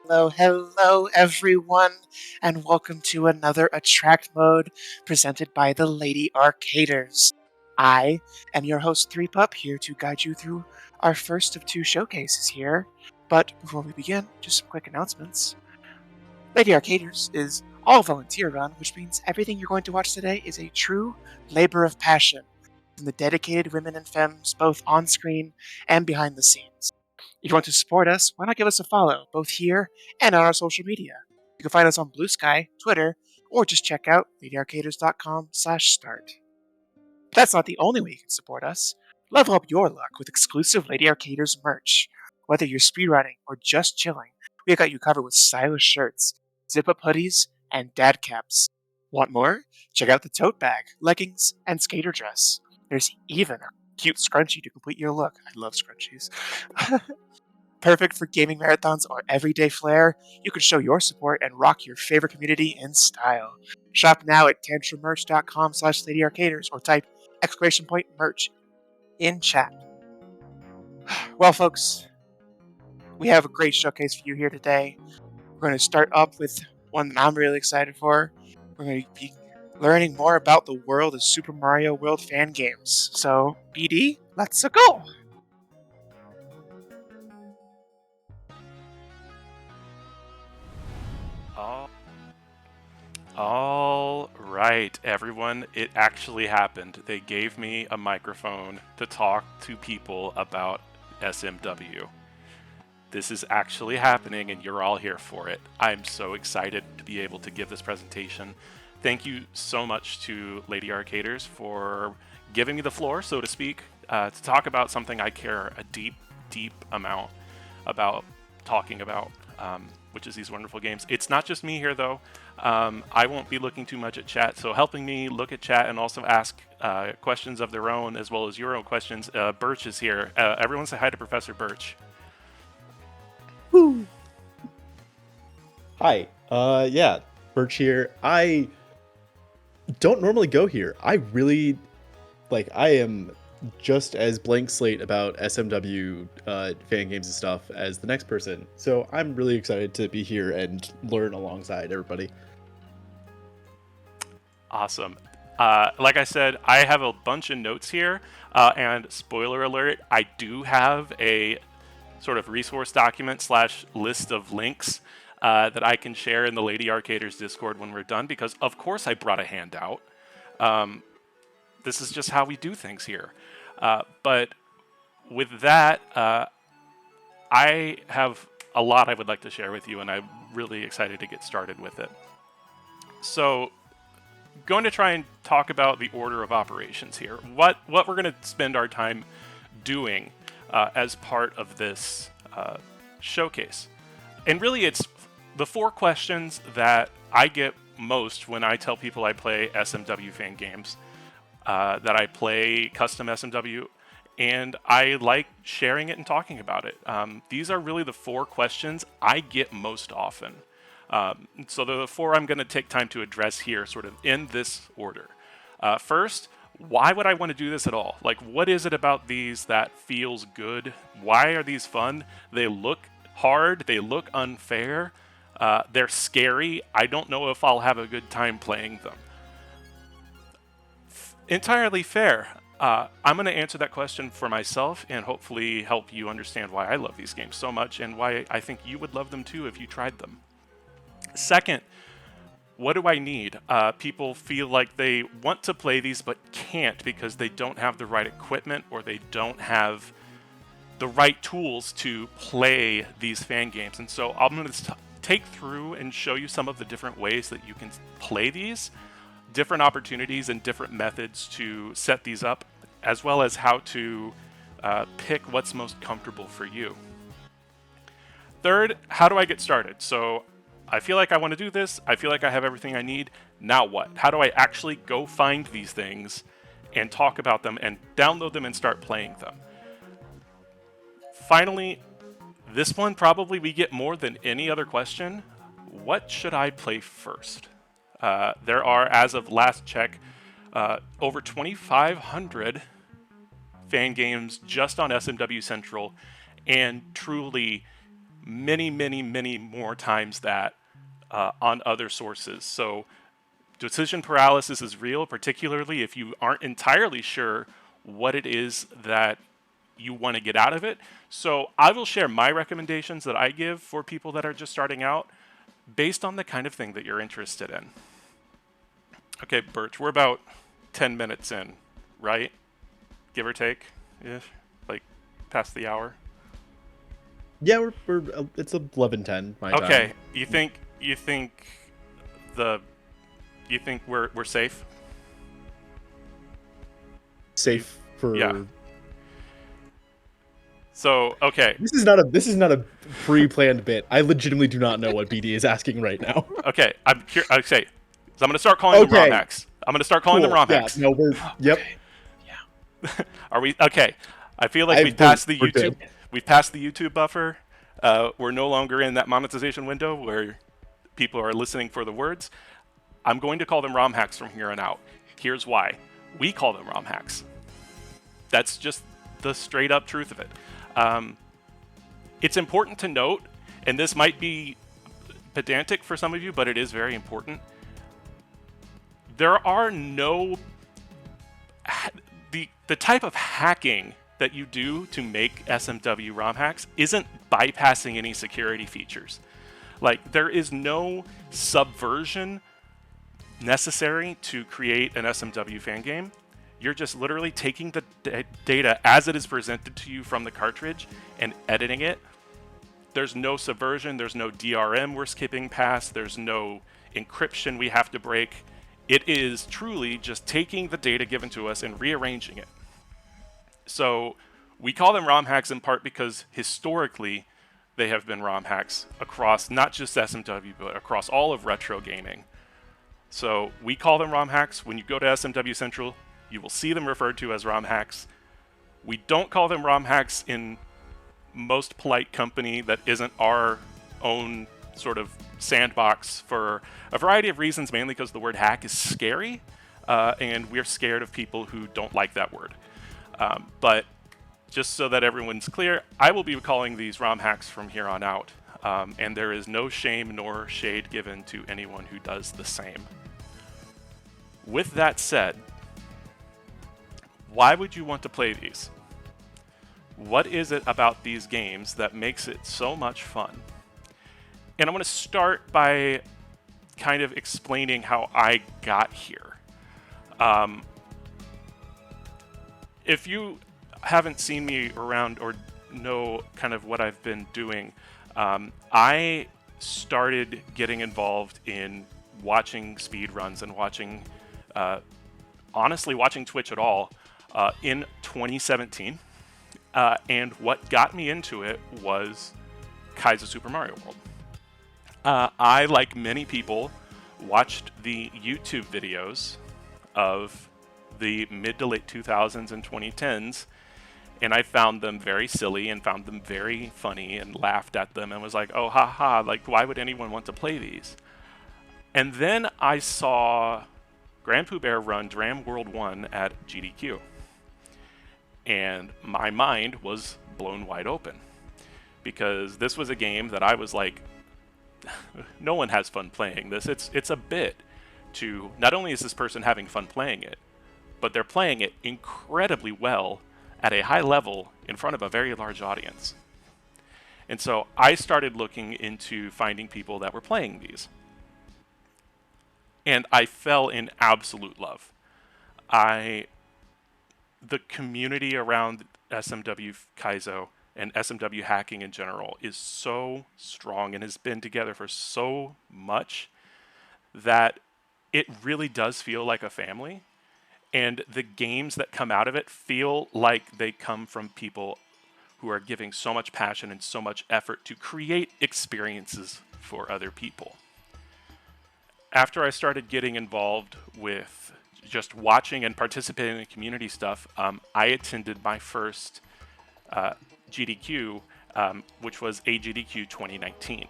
hello, everyone, and welcome to another Attract Mode presented by the Lady Arcaders. I am your host, threepup, here to guide you through our first of two showcases here. But before we begin, just some quick announcements. Lady Arcaders is all volunteer run, which means everything you're going to watch today is a true labor of passion from the dedicated women and femmes, both on screen and behind the scenes. If you want to support us, why not give us a follow, both here and on our social media? You can find us on Blue Sky, Twitter, or just check out ladyarcaders.com/start. But that's not the only way you can support us. Level up your luck with exclusive Lady Arcaders merch. Whether you're speedrunning or just chilling, we have got you covered with stylish shirts, zip-up hoodies, and dad caps. Want more? Check out the tote bag, leggings, and skater dress. There's even a cute scrunchie to complete your look. I love scrunchies. Perfect for gaming marathons or everyday flair, you can show your support and rock your favorite community in style. Shop now at tantrummerch.com/ladyarcaders or type !merch in chat. Well, folks, we have a great showcase for you here today. We're going to start up with one that I'm really excited for. We're going to be learning more about the world of Super Mario World Fangames. So, BD, let's go! All right, everyone, it actually happened. They gave me a microphone to talk to people about SMW. This is actually happening, and you're all here for it. I'm so excited to be able to give this presentation. Thank you so much to Lady Arcaders for giving me the floor, so to speak, to talk about something I care a deep, deep amount about talking about, which is these wonderful games. It's not just me here, though. I won't be looking too much at chat, so helping me look at chat and also ask questions of their own, as well as your own questions, Burtch is here. Everyone say hi to Professor Burtch. Woo! Hi, yeah, Burtch here. I don't normally go here. I really, I am just as blank slate about SMW fan games and stuff as the next person. So I'm really excited to be here and learn alongside everybody. Awesome. Like I said, I have a bunch of notes here, and spoiler alert, I do have a sort of resource document / list of links that I can share in the Lady Arcaders Discord when we're done, because of course I brought a handout. This is just how we do things here. But with that, I have a lot I would like to share with you, and I'm really excited to get started with it. So, going to try and talk about the order of operations here. What we're going to spend our time doing as part of this showcase. And really, it's the 4 questions that I get most when I tell people I play SMW fan games, that I play custom SMW, and I like sharing it and talking about it. These are really the 4 questions I get most often. So the 4 I'm going to take time to address here, sort of in this order. First, why would I want to do this at all? Like, what is it about these that feels good? Why are these fun? They look hard. They look unfair. They're scary. I don't know if I'll have a good time playing them. Entirely fair. I'm going to answer that question for myself and hopefully help you understand why I love these games so much and why I think you would love them too if you tried them. Second, what do I need? People feel like they want to play these but can't because they don't have the right equipment or they don't have the right tools to play these fan games. And so I'm going to take through and show you some of the different ways that you can play these, different opportunities and different methods to set these up, as well as how to pick what's most comfortable for you. Third, how do I get started? So I feel like I want to do this. I feel like I have everything I need. Now what? How do I actually go find these things and talk about them and download them and start playing them? Finally, this one probably we get more than any other question. What should I play first? There are, as of last check, over 2,500 fan games just on SMW Central, and truly many, many, many more times that on other sources. So decision paralysis is real, particularly if you aren't entirely sure what it is that you want to get out of it. So I will share my recommendations that I give for people that are just starting out based on the kind of thing that you're interested in. Okay, Birch, we're about 10 minutes in, right? Give or take, ish, like past the hour. Yeah, we're it's 11:10 my Okay, time. you think the you think we're safe? Safe Yeah. for. So okay, This is not a pre-planned bit. I legitimately do not know what BD is asking right now. okay. Okay. So I'm gonna start calling them ROM Okay, hacks. I'm gonna start calling them cool. ROM Yeah, hacks. no, we're yep. Okay. Yeah. Are we okay? I feel like I we're good. We've passed the YouTube buffer. We're no longer in that monetization window where people are listening for the words. I'm going to call them ROM hacks from here on out. Here's why. We call them ROM hacks. That's just the straight up truth of it. It's important to note, and this might be pedantic for some of you, but it is very important. There are no the type of hacking that you do to make SMW ROM hacks isn't bypassing any security features. Like, there is no subversion necessary to create an SMW fan game. You're just literally taking the data as it is presented to you from the cartridge and editing it. There's no subversion, there's no DRM we're skipping past, there's no encryption we have to break. It is truly just taking the data given to us and rearranging it. So we call them ROM hacks in part because historically they have been ROM hacks across not just SMW, but across all of retro gaming. So we call them ROM hacks. When you go to SMW Central, you will see them referred to as ROM hacks. We don't call them ROM hacks in most polite company that isn't our own sort of sandbox for a variety of reasons, mainly because the word hack is scary, and we're scared of people who don't like that word. But just so that everyone's clear, I will be calling these ROM hacks from here on out, and there is no shame nor shade given to anyone who does the same. With that said, why would you want to play these? What is it about these games that makes it so much fun? And I'm going to start by kind of explaining how I got here. If you haven't seen me around or know kind of what I've been doing, I started getting involved in watching speed runs and honestly watching Twitch at all in 2017. And what got me into it was Kaizo Super Mario World. I, like many people, watched the YouTube videos of the mid to late 2000s and 2010s, and I found them very silly and found them very funny and laughed at them and was like, oh, haha, like, why would anyone want to play these? And then I saw Grand Pooh Bear run Dram World 1 at GDQ. And my mind was blown wide open. Because this was a game that I was like, no one has fun playing this. It's a bit to, not only is this person having fun playing it, but they're playing it incredibly well at a high level in front of a very large audience. And so I started looking into finding people that were playing these. And I fell in absolute love. The community around SMW Kaizo and SMW hacking in general is so strong and has been together for so much that it really does feel like a family. And the games that come out of it feel like they come from people who are giving so much passion and so much effort to create experiences for other people. After I started getting involved with just watching and participating in community stuff, I attended my first GDQ, which was AGDQ 2019.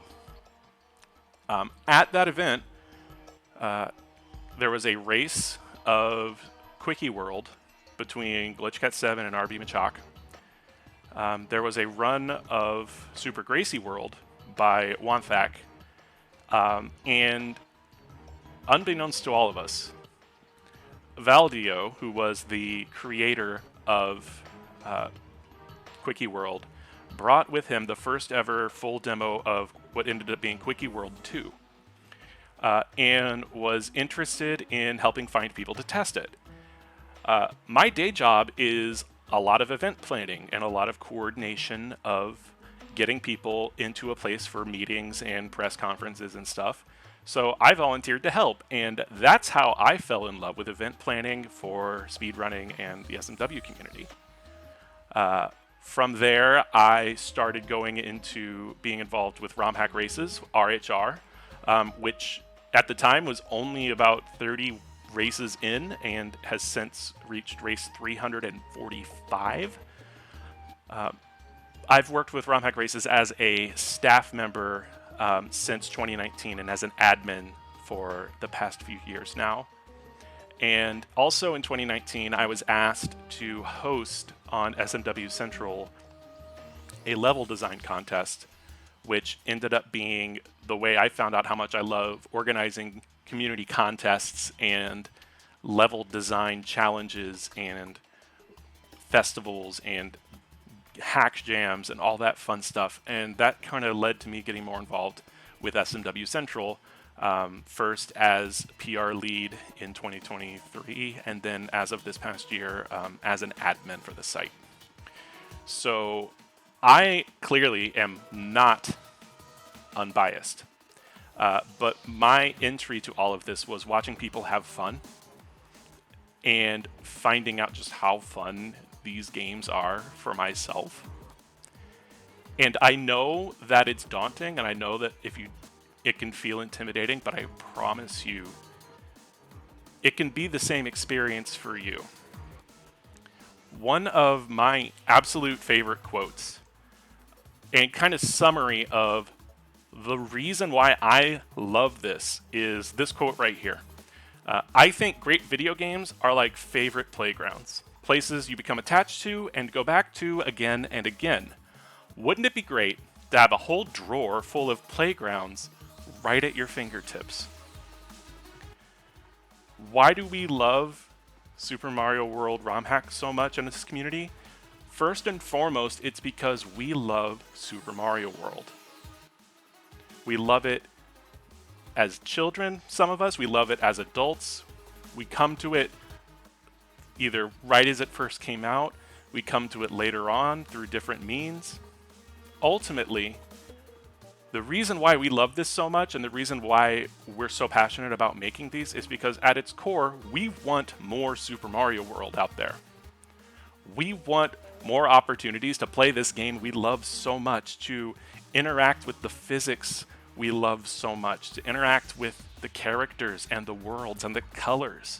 At that event, there was a race of Quickie World between GlitchCat7 and RB Machak. there was a run of Super Gracie World by Wanthak, and unbeknownst to all of us, Valdio, who was the creator of Quickie World, brought with him the first ever full demo of what ended up being Quickie World 2, and was interested in helping find people to test it. My day job is a lot of event planning and a lot of coordination of getting people into a place for meetings and press conferences and stuff. So I volunteered to help, and that's how I fell in love with event planning for speedrunning and the SMW community. From there, I started going into being involved with ROM Hack Races, RHR, which at the time was only about 30 races in and has since reached race 345. I've worked with ROM Hack Races as a staff member since 2019 and as an admin for the past few years now. And also in 2019, I was asked to host on SMW Central a level design contest, which ended up being the way I found out how much I love organizing community contests and level design challenges and festivals and hack jams and all that fun stuff. And that kind of led to me getting more involved with SMW Central, first as PR lead in 2023, and then as of this past year, as an admin for the site. So I clearly am not unbiased, but my entry to all of this was watching people have fun and finding out just how fun these games are for myself. And I know that it's daunting, and I know that it can feel intimidating, but I promise you, it can be the same experience for you. One of my absolute favorite quotes, and kind of summary of the reason why I love this, is this quote right here. I think great video games are like favorite playgrounds, places you become attached to and go back to again and again. Wouldn't it be great to have a whole drawer full of playgrounds right at your fingertips? Why do we love Super Mario World ROM hack so much in this community? First and foremost, it's because we love Super Mario World. We love it as children, some of us. We love it as adults. We come to it either right as it first came out, we come to it later on through different means. Ultimately, the reason why we love this so much and the reason why we're so passionate about making these is because at its core, we want more Super Mario World out there. We want more opportunities to play this game we love so much, to interact with the physics we love so much, to interact with the characters and the worlds and the colors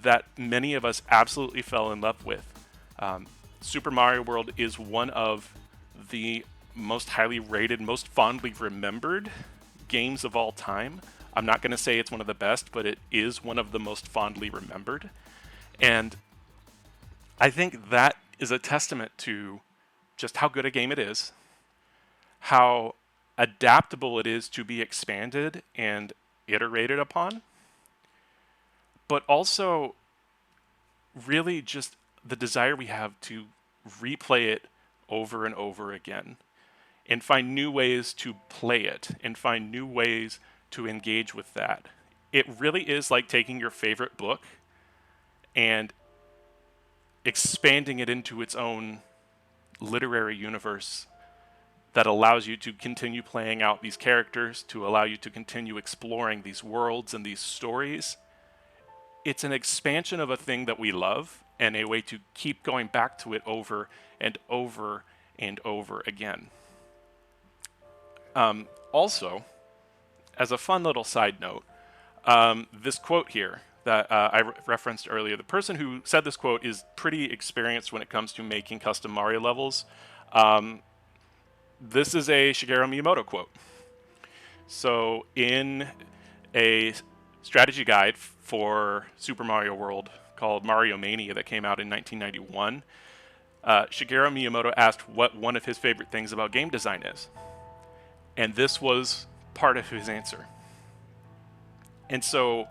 that many of us absolutely fell in love with. Super Mario World is one of the most highly rated, most fondly remembered games of all time. I'm not going to say it's one of the best, but it is one of the most fondly remembered. And I think that is a testament to just how good a game it is, how adaptable it is to be expanded and iterated upon, but also really just the desire we have to replay it over and over again and find new ways to play it and find new ways to engage with that. It really is like taking your favorite book and expanding it into its own literary universe that allows you to continue playing out these characters, to allow you to continue exploring these worlds and these stories. It's an expansion of a thing that we love and a way to keep going back to it over and over and over again. Also, as a fun little side note, this quote here that I referenced earlier, the person who said this quote is pretty experienced when it comes to making custom Mario levels. This is a Shigeru Miyamoto quote. So in a strategy guide for Super Mario World called Mario Mania that came out in 1991, Shigeru Miyamoto asked what one of his favorite things about game design is. And this was part of his answer. And so,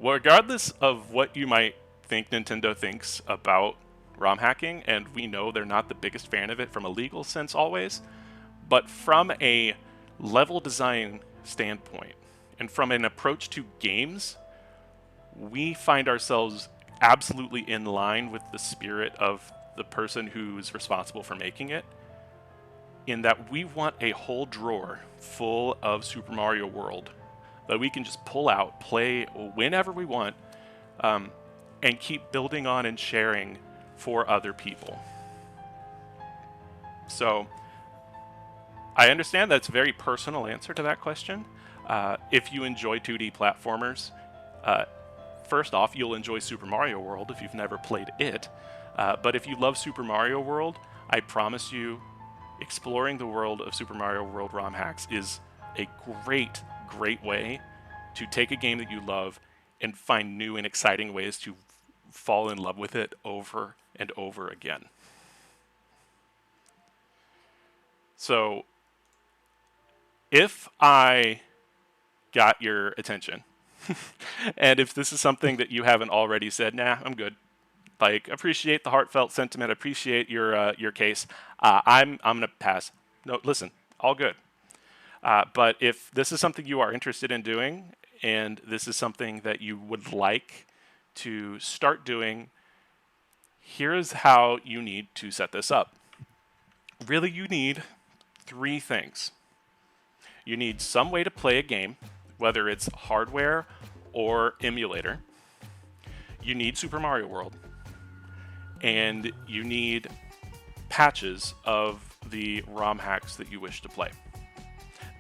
regardless of what you might think Nintendo thinks about ROM hacking, and we know they're not the biggest fan of it from a legal sense always, but from a level design standpoint and from an approach to games, we find ourselves absolutely in line with the spirit of the person who's responsible for making it, in that we want a whole drawer full of Super Mario World that we can just pull out, play whenever we want, and keep building on and sharing for other people. So I understand that's a very personal answer to that question. If you enjoy 2D platformers, first off, you'll enjoy Super Mario World if you've never played it. But if you love Super Mario World, I promise you, exploring the world of Super Mario World ROM hacks is a great, great way to take a game that you love and find new and exciting ways to fall in love with it over and over again. So, if I got your attention, and if this is something that you haven't already said, nah, I'm good. Like, appreciate the heartfelt sentiment, appreciate your case. I'm gonna pass. No, listen, all good. But if this is something you are interested in doing, and this is something that you would like to start doing, here's how you need to set this up. Really, you need 3 things. You need some way to play a game, whether it's hardware or emulator. You need Super Mario World. And you need patches of the ROM hacks that you wish to play.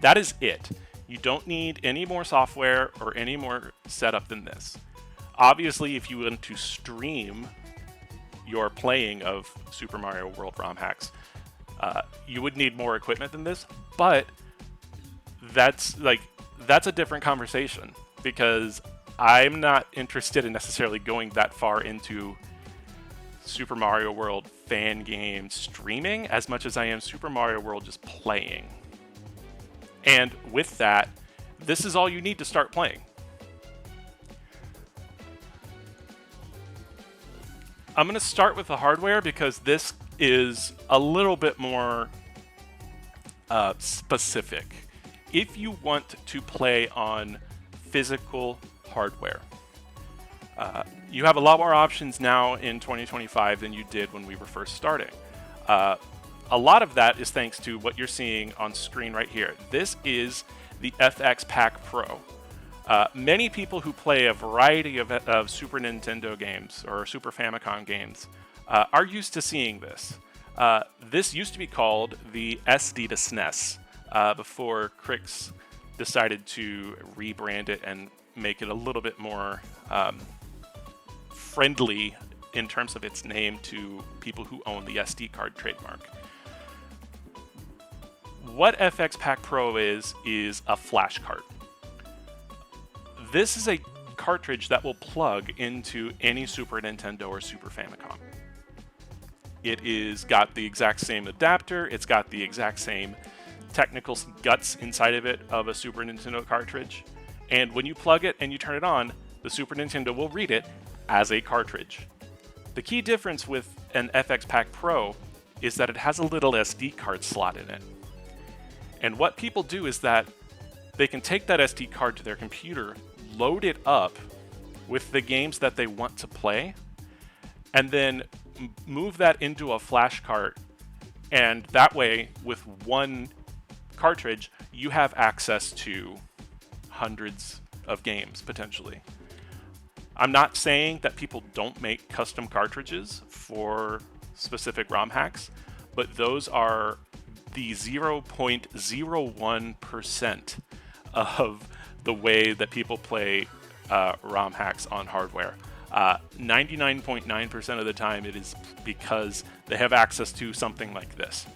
That is it. You don't need any more software or any more setup than this. Obviously, if you want to stream your playing of Super Mario World ROM hacks, you would need more equipment than this, but that's a different conversation, because I'm not interested in necessarily going that far into Super Mario World fan game streaming as much as I am Super Mario World just playing. And with that, this is all you need to start playing. I'm going to start with the hardware because this is a little bit more specific. If you want to play on physical hardware, you have a lot more options now in 2025 than you did when we were first starting. A lot of that is thanks to what you're seeing on screen right here. This is the FX Pack Pro. Many people who play a variety of Super Nintendo games or Super Famicom games are used to seeing this. This used to be called the SD to SNES before Crix decided to rebrand it and make it a little bit more friendly in terms of its name to people who own the SD card trademark. What FX Pack Pro is a flash cart. This is a cartridge that will plug into any Super Nintendo or Super Famicom. It is got the exact same adapter, it's got the exact same technical guts inside of it of a Super Nintendo cartridge, and when you plug it and you turn it on, the Super Nintendo will read it as a cartridge. The key difference with an FX Pack Pro is that it has a little SD card slot in it. And what people do is that they can take that SD card to their computer, load it up with the games that they want to play, and then move that into a flash cart. And that way, with one cartridge, you have access to hundreds of games, potentially. I'm not saying that people don't make custom cartridges for specific ROM hacks, but those are the 0.01% of the way that people play ROM hacks on hardware. 99.9% of the time it is because they have access to something like this.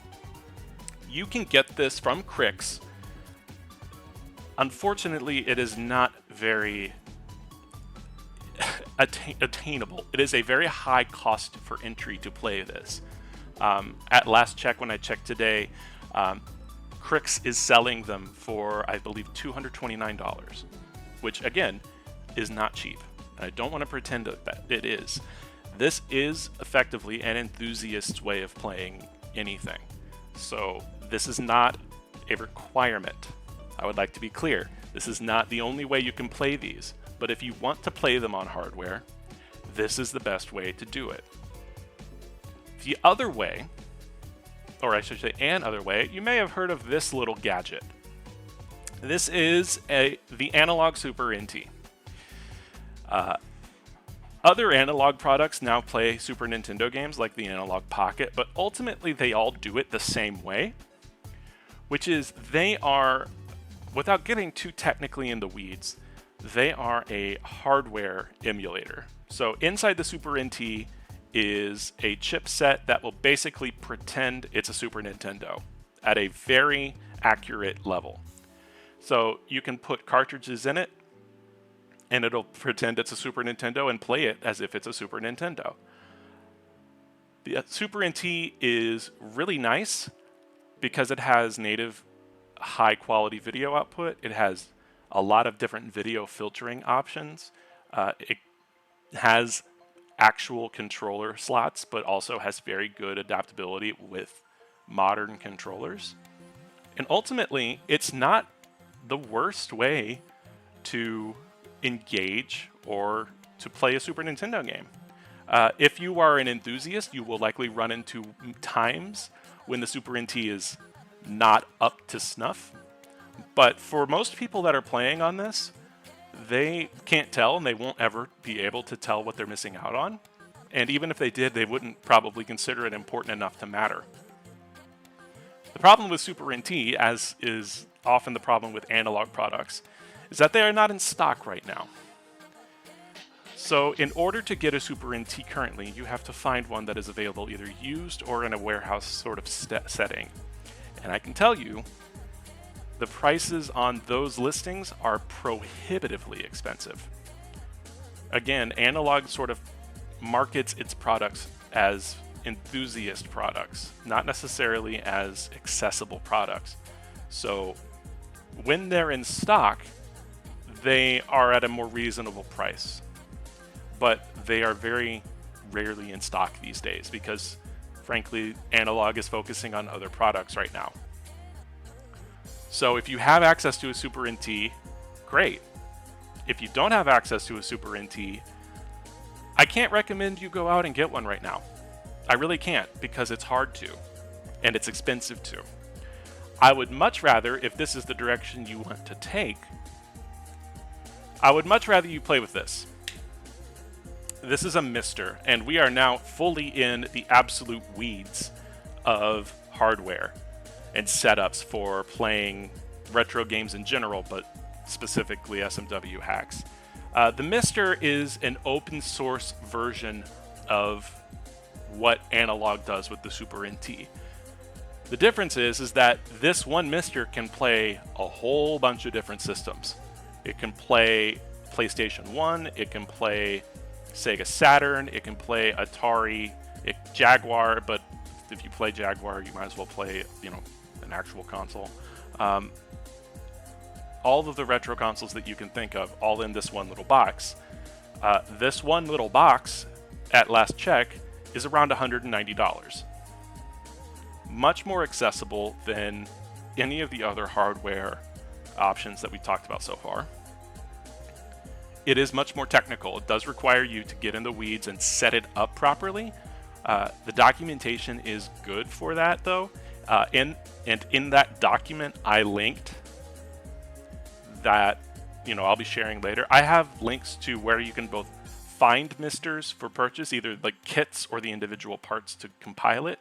You can get this from Crix. Unfortunately, it is not very attainable. It is a very high cost for entry to play this. At last check, when I checked today, Crix is selling them for, I believe, $229, which again is not cheap. And I don't want to pretend that it is. This is effectively an enthusiast's way of playing anything. So this is not a requirement. I would like to be clear. This is not the only way you can play these. But if you want to play them on hardware, this is the best way to do it. The other way, or I should say an other way, you may have heard of this little gadget. This is the Analog Super NT. Other analog products now play Super Nintendo games like the Analog Pocket, but ultimately they all do it the same way, which is they are, without getting too technically in the weeds, they are a hardware emulator. So inside the Super NT is a chipset that will basically pretend it's a Super Nintendo at a very accurate level. So you can put cartridges in it, and it'll pretend it's a Super Nintendo and play it as if it's a Super Nintendo. The Super NT is really nice because it has native high quality video output. It has a lot of different video filtering options. It has actual controller slots, but also has very good adaptability with modern controllers. And ultimately, it's not the worst way to engage or to play a Super Nintendo game. If you are an enthusiast, you will likely run into times when the Super NT is not up to snuff. But for most people that are playing on this, they can't tell, and they won't ever be able to tell what they're missing out on. And even if they did, they wouldn't probably consider it important enough to matter. The problem with Super NT, as is often the problem with analog products, is that they are not in stock right now. So in order to get a Super NT currently, you have to find one that is available either used or in a warehouse sort of setting. And I can tell you, the prices on those listings are prohibitively expensive. Again, analog sort of markets its products as enthusiast products, not necessarily as accessible products. So when they're in stock, they are at a more reasonable price. But they are very rarely in stock these days because, frankly, analog is focusing on other products right now. So if you have access to a Super NT, great. If you don't have access to a Super NT, I can't recommend you go out and get one right now. I really can't, because it's hard to, and it's expensive too. I would much rather, if this is the direction you want to take, I would much rather you play with this. This is a Mister, and we are now fully in the absolute weeds of hardware and setups for playing retro games in general, but specifically SMW hacks. The Mister is an open source version of what Analog does with the Super NT. The difference is that this one Mister can play a whole bunch of different systems. It can play PlayStation 1, it can play Sega Saturn, it can play Atari, Jaguar, but if you play Jaguar, you might as well play, an actual console. All of the retro consoles that you can think of, all in this one little box. This one little box, at last check, is around $190. Much more accessible than any of the other hardware options that we talked about so far. It is much more technical. It does require you to get in the weeds and set it up properly. The documentation is good for that, though. In that document, I linked that, I'll be sharing later. I have links to where you can both find Misters for purchase, either like kits or the individual parts to compile it,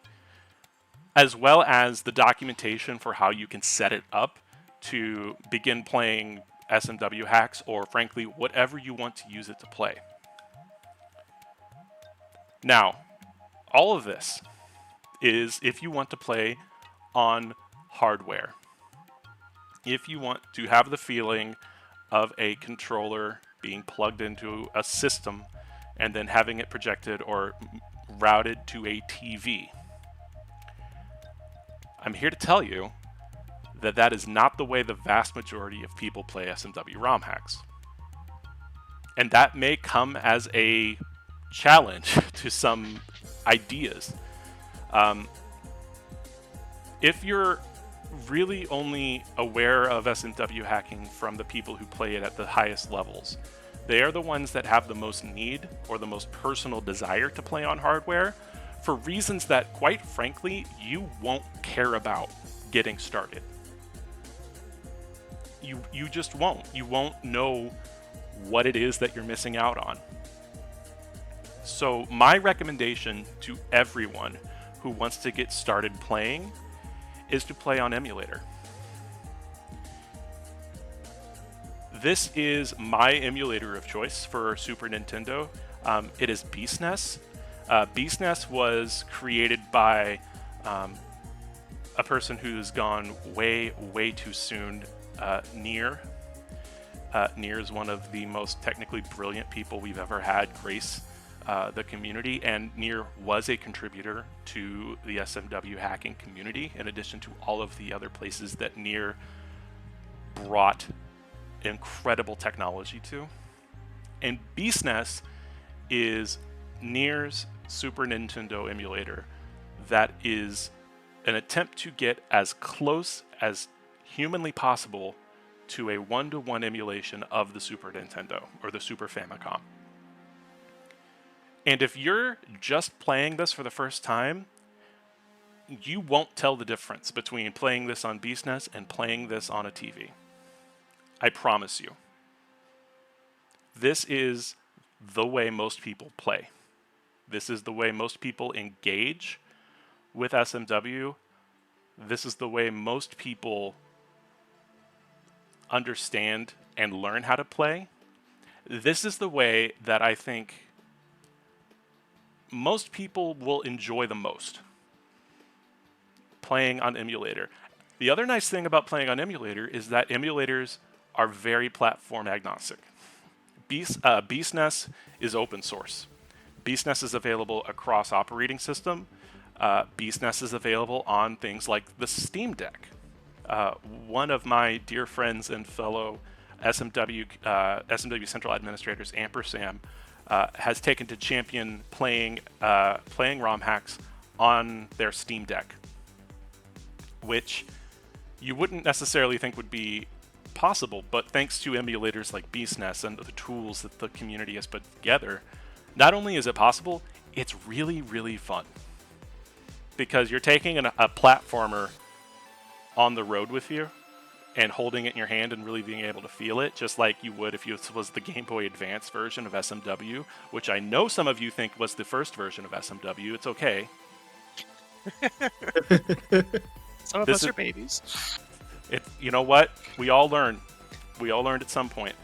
as well as the documentation for how you can set it up to begin playing SMW hacks, or frankly, whatever you want to use it to play. Now, all of this is if you want to play on hardware. If you want to have the feeling of a controller being plugged into a system and then having it projected or routed to a TV. I'm here to tell you that that is not the way the vast majority of people play SMW ROM hacks. And that may come as a challenge to some ideas. If you're really only aware of SMW hacking from the people who play it at the highest levels, they are the ones that have the most need or the most personal desire to play on hardware for reasons that, quite frankly, you won't care about getting started. You just won't. You won't know what it is that you're missing out on. So my recommendation to everyone who wants to get started playing is to play on emulator. This is my emulator of choice for Super Nintendo. It is BeastNES. BeastNES was created by a person who's gone way too soon, Near. Near is one of the most technically brilliant people we've ever had grace the community, and Near was a contributor to the SMW hacking community, in addition to all of the other places that Near brought incredible technology to. And BeastNES is Near's Super Nintendo emulator that is an attempt to get as close as humanly possible to a one-to-one emulation of the Super Nintendo or the Super Famicom. And if you're just playing this for the first time, you won't tell the difference between playing this on BeastNES and playing this on a TV. I promise you. This is the way most people play. This is the way most people engage with SMW. This is the way most people understand and learn how to play. This is the way that I think most people will enjoy the most, playing on emulator. The other nice thing about playing on emulator is that emulators are very platform agnostic. BeastNES is open source. BeastNES is available across operating system. BeastNES is available on things like the Steam Deck. One of my dear friends and fellow SMW Central Administrators, Ampersand, has taken to champion playing ROM hacks on their Steam Deck, which you wouldn't necessarily think would be possible, but thanks to emulators like BeastNES and the tools that the community has put together, not only is it possible, it's really fun. Because you're taking a platformer on the road with you and holding it in your hand and really being able to feel it, just like you would if it was the Game Boy Advance version of SMW, which I know some of you think was the first version of SMW. It's okay. Some of us are babies. You know what? We all learn. We all learned at some point.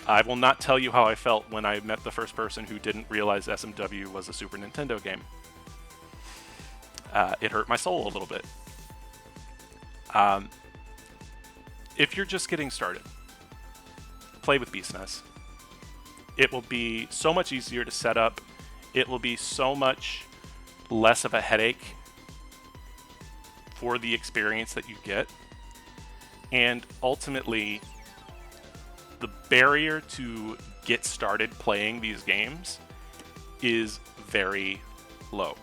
I will not tell you how I felt when I met the first person who didn't realize SMW was a Super Nintendo game. It hurt my soul a little bit. If you're just getting started, play with BeastNES. It will be so much easier to set up. It will be so much less of a headache for the experience that you get. And ultimately, the barrier to get started playing these games is very low.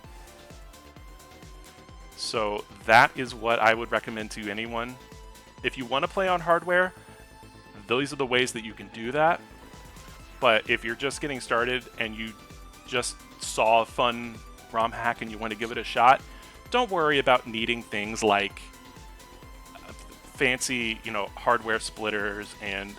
So that is what I would recommend to anyone. If you want to play on hardware, those are the ways that you can do that. But if you're just getting started and you just saw a fun ROM hack and you want to give it a shot, don't worry about needing things like fancy, hardware splitters and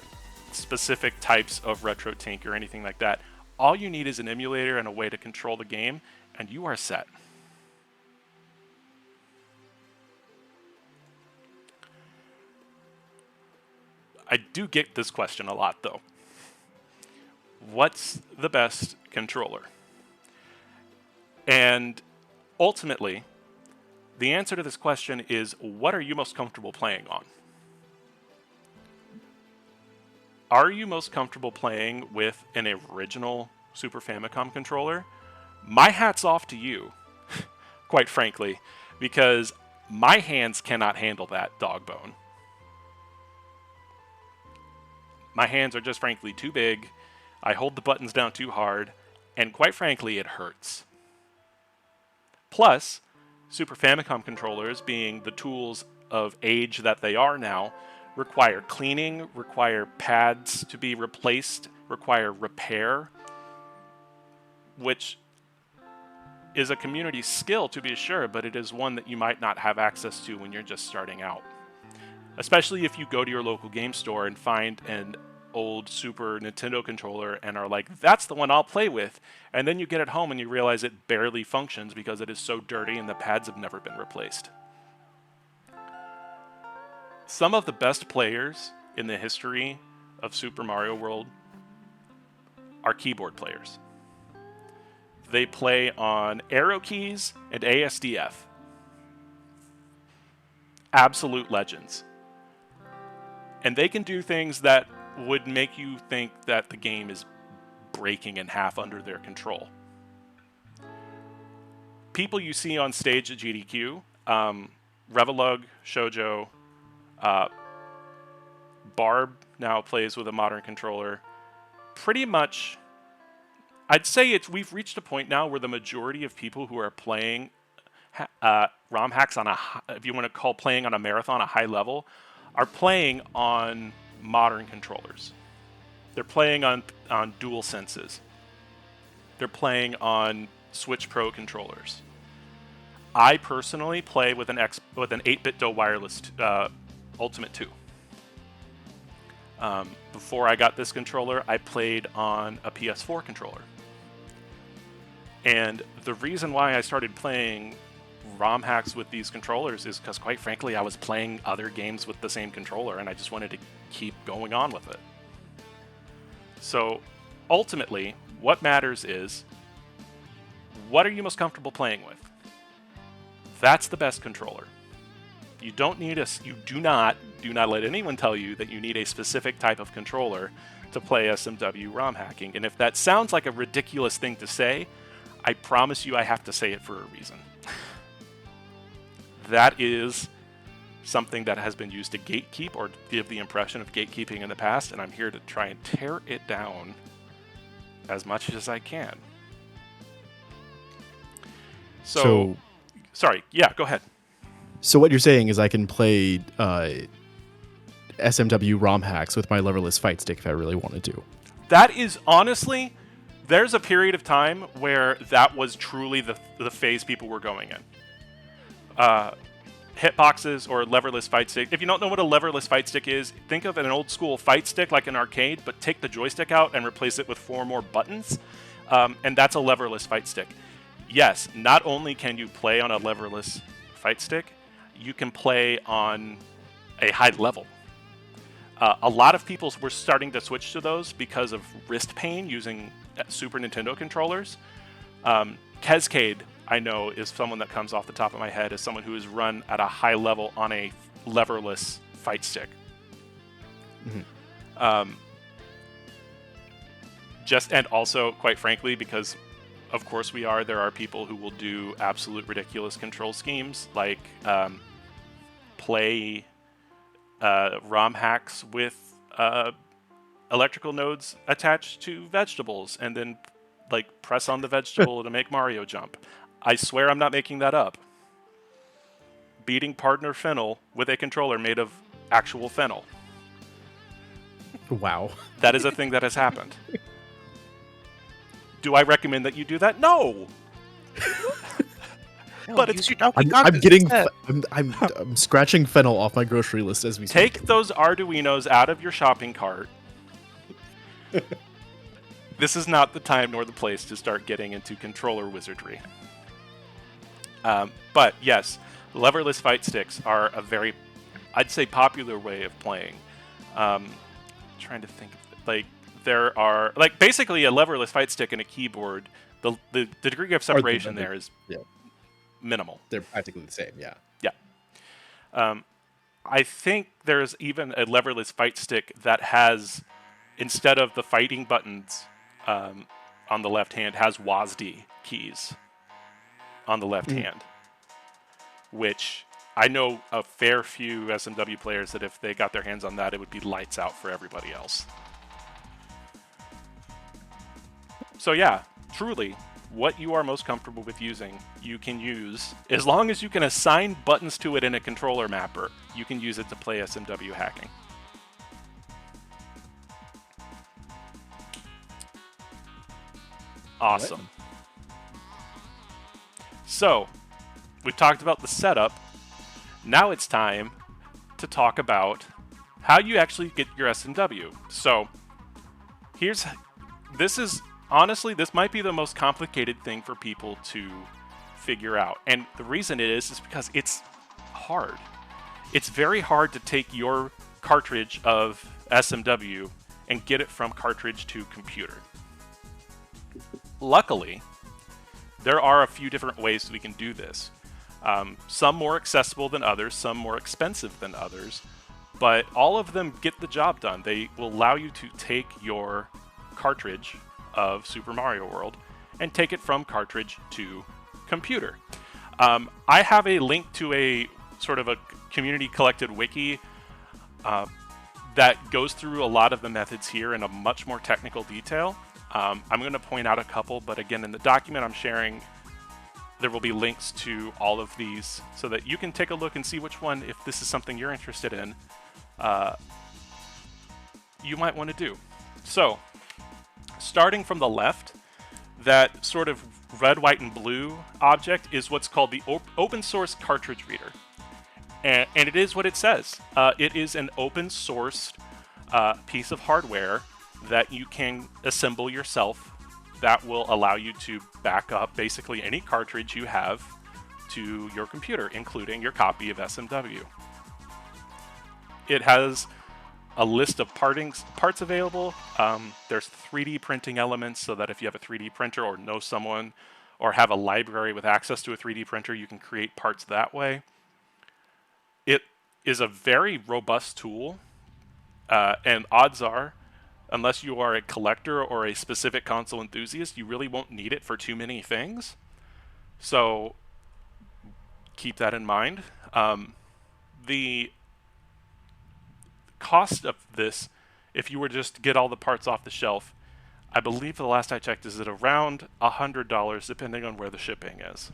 specific types of RetroTink or anything like that. All you need is an emulator and a way to control the game, and you are set. I do get this question a lot, though. What's the best controller? And ultimately, the answer to this question is, what are you most comfortable playing on? Are you most comfortable playing with an original Super Famicom controller? My hat's off to you, quite frankly, because My hands cannot handle that dog bone. My hands are just frankly too big. I hold the buttons down too hard, and quite frankly, it hurts. Plus, Super Famicom controllers, being the tools of age that they are now, require cleaning, require pads to be replaced, require repair, which is a community skill to be sure, but it is one that you might not have access to when you're just starting out. Especially if you go to your local game store and find an old Super Nintendo controller and are like, that's the one I'll play with. And then you get it home and you realize it barely functions because it is so dirty and the pads have never been replaced. Some of the best players in the history of Super Mario World are keyboard players. They play on arrow keys and ASDF. Absolute legends. And they can do things that would make you think that the game is breaking in half under their control. People you see on stage at GDQ, Revelug, Shoujo, Barb now plays with a modern controller. Pretty much, I'd say we've reached a point now where the majority of people who are playing ROM hacks on if you want to call playing on a marathon a high level, are playing on modern controllers. They're playing on dual senses. They're playing on Switch Pro controllers. I personally play with an 8-bit DOE wireless Ultimate 2. Before I got this controller, I played on a PS4 controller. And the reason why I started playing ROM hacks with these controllers is because, quite frankly, I was playing other games with the same controller and I just wanted to keep going on with it. So ultimately, what matters is, what are you most comfortable playing with? That's the best controller. You do not let anyone tell you that you need a specific type of controller to play SMW ROM hacking. And if that sounds like a ridiculous thing to say, I promise you I have to say it for a reason. That is something that has been used to gatekeep or give the impression of gatekeeping in the past, and I'm here to try and tear it down as much as I can. So sorry, yeah, go ahead. So what you're saying is I can play SMW ROM hacks with my leverless fight stick if I really wanted to. That is honestly, there's a period of time where that was truly the phase people were going in. Hitboxes or leverless fight stick. If you don't know what a leverless fight stick is, think of an old school fight stick like an arcade, but take the joystick out and replace it with 4 more buttons, and that's a leverless fight stick. Yes, not only can you play on a leverless fight stick, you can play on a high level. A lot of people were starting to switch to those because of wrist pain using Super Nintendo controllers. Kezcade, I know, is someone that comes off the top of my head as someone who has run at a high level on a leverless fight stick. Mm-hmm. And also, quite frankly, because of course there are people who will do absolute ridiculous control schemes, like play ROM hacks with electrical nodes attached to vegetables and then press on the vegetable to make Mario jump. I swear I'm not making that up. Beating partner fennel with a controller made of actual fennel. Wow. That is a thing that has happened. Do I recommend that you do that? No. But I'm scratching fennel off my grocery list as we speak. Take those Arduinos out of your shopping cart. This is not the time nor the place to start getting into controller wizardry. But yes, leverless fight sticks are a very, I'd say, popular way of playing. Trying to think, there are basically a leverless fight stick and a keyboard. The degree of separation there is minimal. They're practically the same, yeah. Yeah. I think there's even a leverless fight stick that has, instead of the fighting buttons on the left hand, has WASD keys on the left hand, which I know a fair few SMW players that if they got their hands on that, it would be lights out for everybody else. So yeah, truly, what you are most comfortable with using, you can use. As long as you can assign buttons to it in a controller mapper, you can use it to play SMW hacking. Awesome. So, we've talked about the setup. Now it's time to talk about how you actually get your SMW. So, honestly, this might be the most complicated thing for people to figure out. And the reason it is because it's hard. It's very hard to take your cartridge of SMW and get it from cartridge to computer. Luckily, there are a few different ways we can do this. Some more accessible than others, some more expensive than others, but all of them get the job done. They will allow you to take your cartridge of Super Mario World and take it from cartridge to computer. I have a link to a sort of a community collected wiki that goes through a lot of the methods here in a much more technical detail. I'm going to point out a couple, but again, in the document I'm sharing, there will be links to all of these so that you can take a look and see which one, if this is something you're interested in, you might want to do. So, starting from the left, that sort of red, white, and blue object is what's called the open source cartridge reader. And it is what it says. It is an open sourced piece of hardware that you can assemble yourself that will allow you to back up basically any cartridge you have to your computer, including your copy of SMW. It has a list of parts available. There's 3D printing elements so that if you have a 3D printer or know someone or have a library with access to a 3D printer, you can create parts that way. It is a very robust tool, and odds are, unless you are a collector or a specific console enthusiast, you really won't need it for too many things. So keep that in mind. The cost of this, if you were just to get all the parts off the shelf, I believe the last I checked is at around $100, depending on where the shipping is.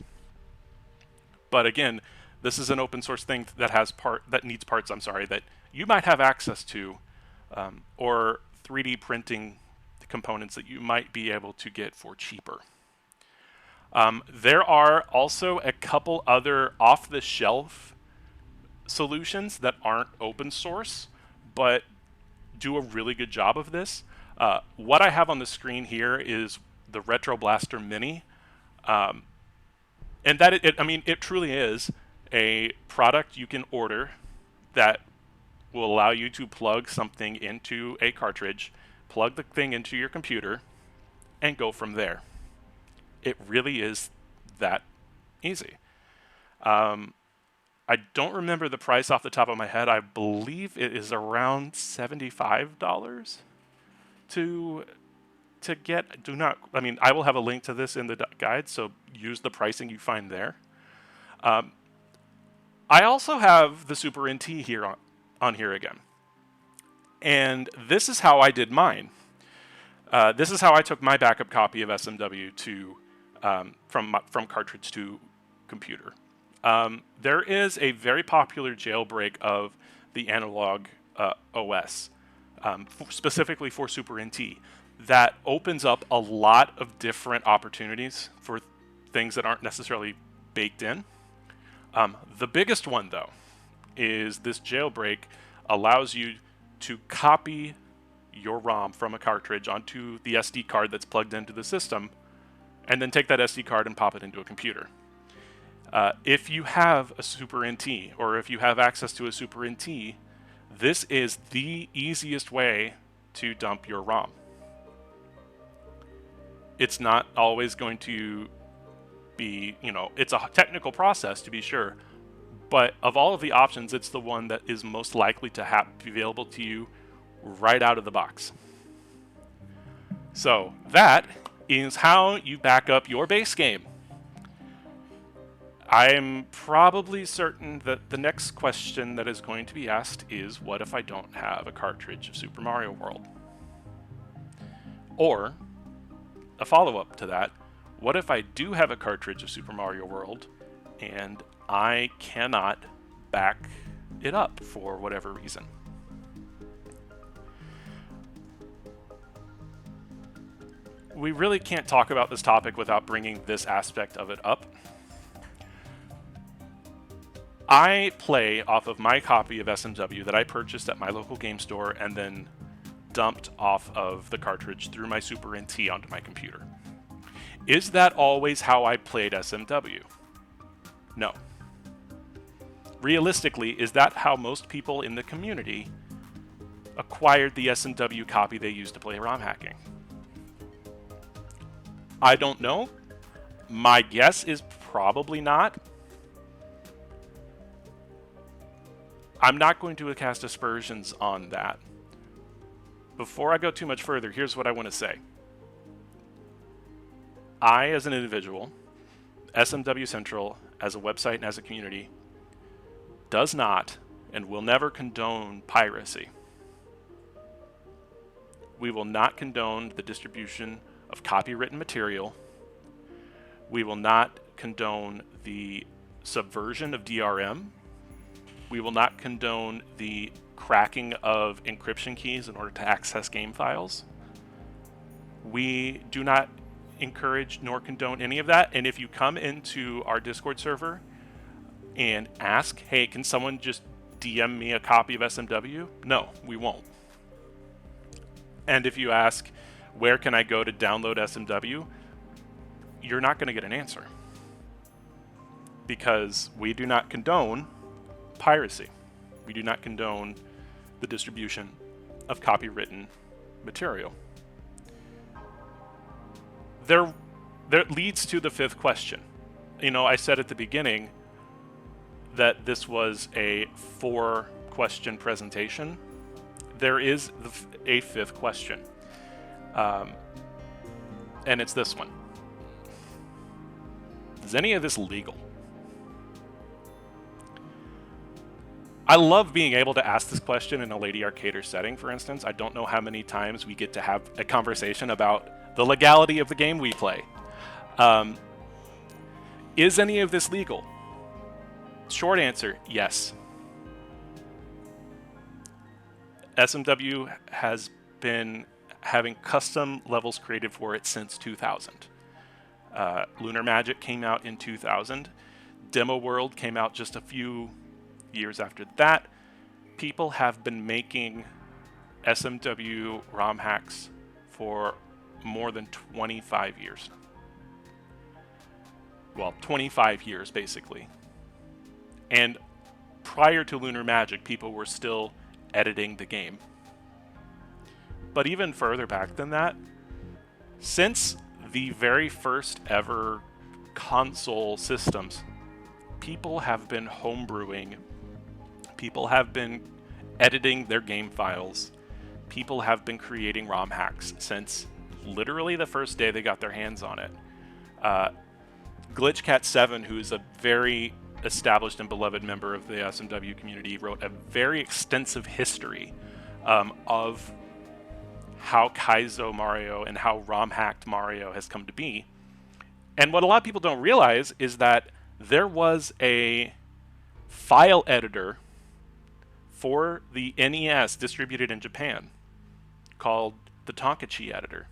But again, this is an open source thing that needs parts. That you might have access to, or 3D printing components that you might be able to get for cheaper. There are also a couple other off-the-shelf solutions that aren't open source, but do a really good job of this. What I have on the screen here is the Retro Blaster Mini, and that it truly is a product you can order that will allow you to plug something into a cartridge, plug the thing into your computer, and go from there. It really is that easy. I don't remember the price off the top of my head. I believe it is around $75 to get. I will have a link to this in the guide, so use the pricing you find there. I also have the Super NT here on here again. And this is how I did mine. This is how I took my backup copy of SMW to from cartridge to computer. There is a very popular jailbreak of the analog OS, specifically for Super NT, that opens up a lot of different opportunities for things that aren't necessarily baked in. The biggest one, though, is this jailbreak allows you to copy your ROM from a cartridge onto the SD card that's plugged into the system, and then take that SD card and pop it into a computer. If you have a Super NT, or if you have access to a Super NT, this is the easiest way to dump your ROM. It's not always going to be, it's a technical process to be sure, but of all of the options, it's the one that is most likely to be available to you right out of the box. So that is how you back up your base game. I'm probably certain that the next question that is going to be asked is, what if I don't have a cartridge of Super Mario World? Or, a follow-up to that, what if I do have a cartridge of Super Mario World and I cannot back it up for whatever reason? We really can't talk about this topic without bringing this aspect of it up. I play off of my copy of SMW that I purchased at my local game store and then dumped off of the cartridge through my Super NT onto my computer. Is that always how I played SMW? No. Realistically, is that how most people in the community acquired the SMW copy they used to play ROM hacking? I don't know. My guess is probably not. I'm not going to cast aspersions on that. Before I go too much further, here's what I want to say. I, as an individual, SMW Central, as a website and as a community, does not and will never condone piracy. We will not condone the distribution of copywritten material. We will not condone the subversion of DRM. We will not condone the cracking of encryption keys in order to access game files. We do not encourage nor condone any of that. And if you come into our Discord server and ask, hey, can someone just DM me a copy of SMW? No, we won't. And if you ask, where can I go to download SMW? You're not going to get an answer. Because we do not condone piracy. We do not condone the distribution of copywritten material. There leads to the fifth question. You know, I said at the beginning that this was a 4-question presentation. There is a fifth question. And it's this one. Is any of this legal? I love being able to ask this question in a Lady Arcader setting, for instance. I don't know how many times we get to have a conversation about the legality of the game we play. Is any of this legal? Short answer, yes. SMW has been having custom levels created for it since 2000. Lunar Magic came out in 2000. Demo World came out just a few years after that. People have been making SMW ROM hacks for more than 25 years. Well, 25 years basically. And prior to Lunar Magic, people were still editing the game. But even further back than that, since the very first ever console systems, people have been homebrewing. People have been editing their game files. People have been creating ROM hacks since literally the first day they got their hands on it. GlitchCat7, who is a very established and beloved member of the SMW community, wrote a very extensive history of how Kaizo Mario and how ROM hacked Mario has come to be. And what a lot of people don't realize is that there was a file editor for the NES distributed in Japan called the Tonkachi editor.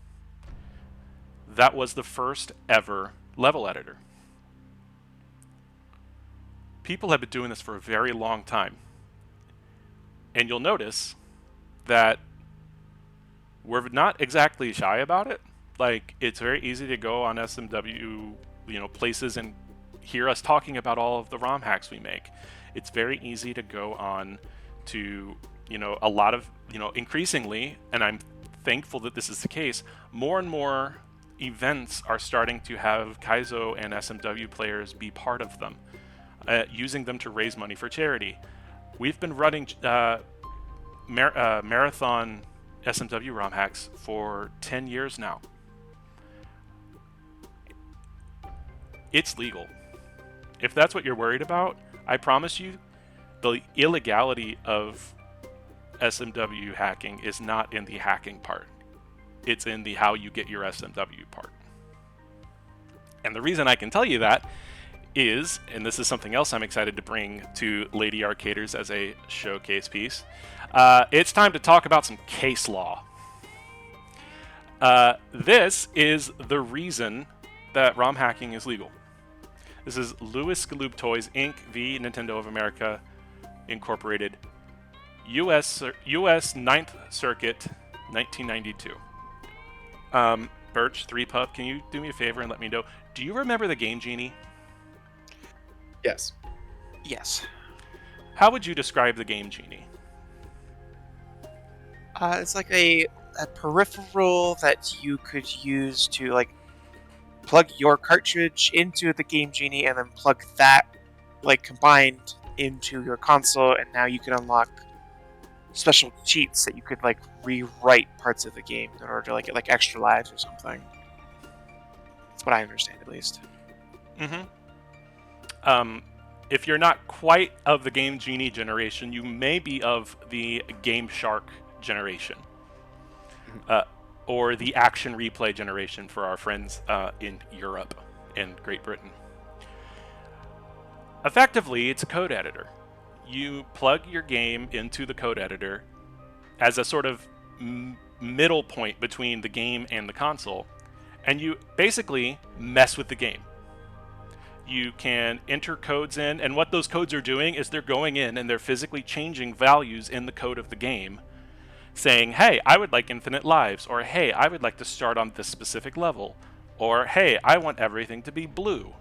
That was the first ever level editor. People have been doing this for a very long time. And you'll notice that we're not exactly shy about it. Like, it's very easy to go on SMW, places and hear us talking about all of the ROM hacks we make. It's very easy to go on to, a lot of, increasingly, and I'm thankful that this is the case, more and more events are starting to have Kaizo and SMW players be part of them, using them to raise money for charity. We've been running marathon SMW ROM hacks for 10 years now. It's legal. If that's what you're worried about, I promise you, the illegality of SMW hacking is not in the hacking part. It's in the how you get your SMW part. And the reason I can tell you that is, and this is something else I'm excited to bring to Lady Arcaders as a showcase piece, it's time to talk about some case law. This is the reason that ROM hacking is legal. This is Louis Galoob Toys Inc. v. Nintendo of America Incorporated, U.S. Ninth Circuit, 1992. Burtch, threepup, can you do me a favor and let me know? Do you remember the Game Genie? Yes. Yes. How would you describe the Game Genie? It's like a peripheral that you could use to like plug your cartridge into the Game Genie and then plug that like combined into your console, and now you can unlock special cheats that you could like rewrite parts of the game in order to like get like extra lives or something. That's what I understand, at least. If you're not quite of the Game Genie generation, you may be of the Game Shark generation, or the Action Replay generation for our friends in Europe and Great Britain. Effectively, it's a code editor. You plug your game into the code editor as a sort of middle point between the game and the console, and you basically mess with the game. You can enter codes in, and what those codes are doing is they're going in and they're physically changing values in the code of the game, saying, hey, I would like infinite lives, or hey, I would like to start on this specific level, or hey, I want everything to be blue.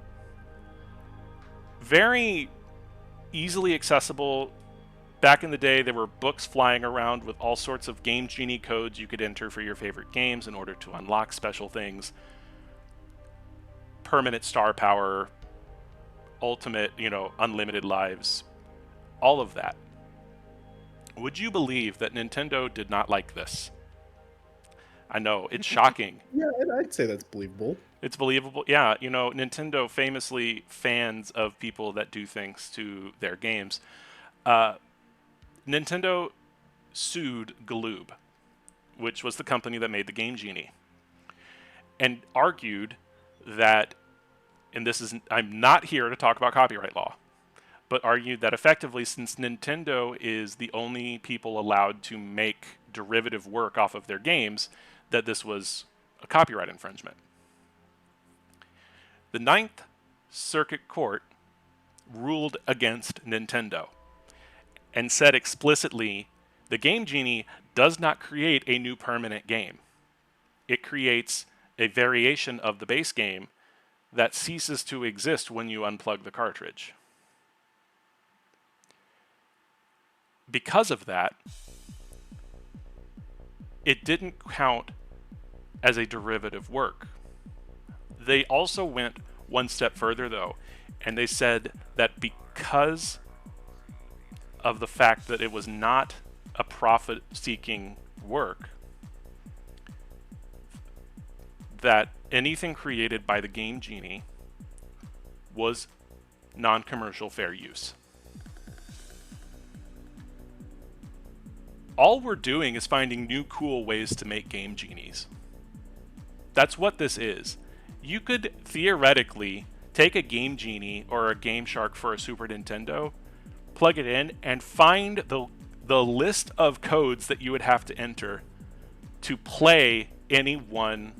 Very easily accessible. Back in the day, there were books flying around with all sorts of Game Genie codes you could enter for your favorite games in order to unlock special things. Permanent star power, ultimate, unlimited lives, all of that. Would you believe that Nintendo did not like this? I know, it's shocking. Yeah, I'd say that's believable. It's believable. Yeah, Nintendo famously fans of people that do things to their games. Nintendo sued Galoob, which was the company that made the Game Genie, and argued that, and I'm not here to talk about copyright law, but argued that effectively, since Nintendo is the only people allowed to make derivative work off of their games, that this was a copyright infringement. The Ninth Circuit Court ruled against Nintendo and said explicitly, the Game Genie does not create a new permanent game. It creates a variation of the base game that ceases to exist when you unplug the cartridge. Because of that, it didn't count as a derivative work. They also went one step further, though, and they said that because of the fact that it was not a profit-seeking work, that anything created by the Game Genie was non-commercial fair use. All we're doing is finding new cool ways to make Game Genies. That's what this is. You could theoretically take a Game Genie or a Game Shark for a Super Nintendo, plug it in, and find the list of codes that you would have to enter to play any one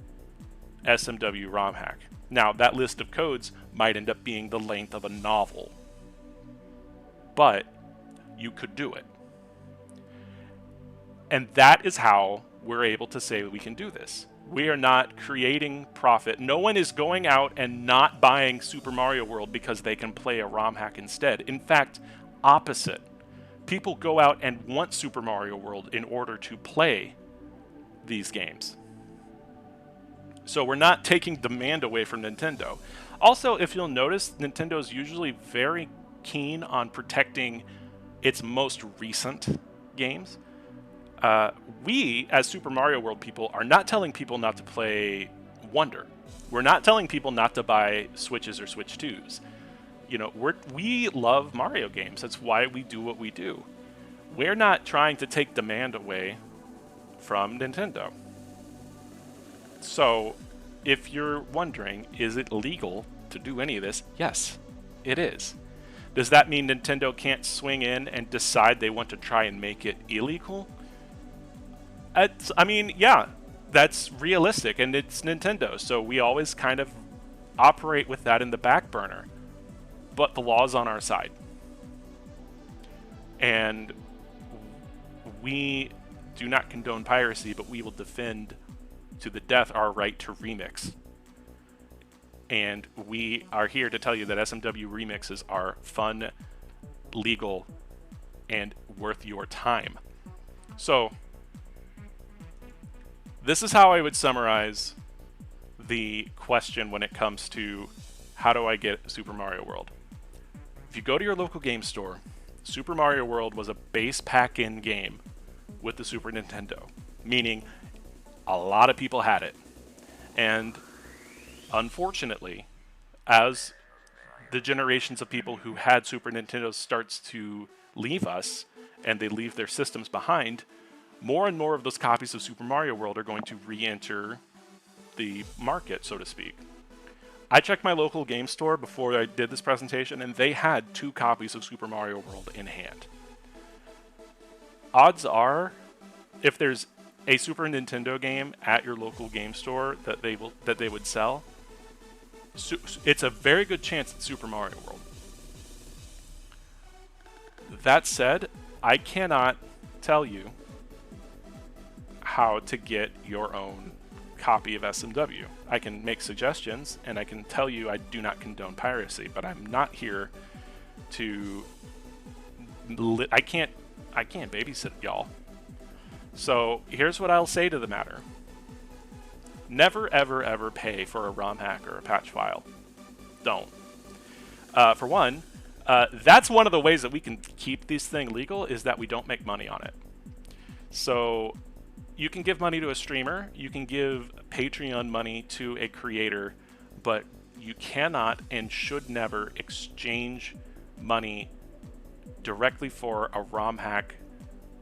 SMW ROM hack. Now, that list of codes might end up being the length of a novel, but you could do it. And that is how we're able to say we can do this. We are not creating profit. No one is going out and not buying Super Mario World because they can play a ROM hack instead. In fact, opposite. People go out and want Super Mario World in order to play these games. So we're not taking demand away from Nintendo. Also, if you'll notice, Nintendo's usually very keen on protecting its most recent games. We, as Super Mario World people, are not telling people not to play Wonder. We're not telling people not to buy Switches or Switch 2s. we love Mario games. That's why we do what we do. We're not trying to take demand away from Nintendo. So, if you're wondering, is it legal to do any of this? Yes, it is. Does that mean Nintendo can't swing in and decide they want to try and make it illegal? Yeah, that's realistic, and it's Nintendo, so we always kind of operate with that in the back burner. But the law's on our side. And we do not condone piracy, but we will defend to the death our right to remix. And we are here to tell you that SMW remixes are fun, legal, and worth your time. So, this is how I would summarize the question when it comes to how do I get Super Mario World. If you go to your local game store, Super Mario World was a base pack-in game with the Super Nintendo, meaning a lot of people had it. And unfortunately, as the generations of people who had Super Nintendos starts to leave us, and they leave their systems behind, more and more of those copies of Super Mario World are going to re-enter the market, so to speak. I checked my local game store before I did this presentation, and they had 2 copies of Super Mario World in hand. Odds are, if there's a Super Nintendo game at your local game store that they would sell, it's a very good chance it's Super Mario World. That said, I cannot tell you how to get your own copy of SMW. I can make suggestions, and I can tell you I do not condone piracy, but I'm not here to... I can't babysit y'all. So here's what I'll say to the matter. Never, ever, ever pay for a ROM hack or a patch file. Don't. For one, that's one of the ways that we can keep this thing legal, is that we don't make money on it. So you can give money to a streamer, you can give Patreon money to a creator, but you cannot and should never exchange money directly for a ROM hack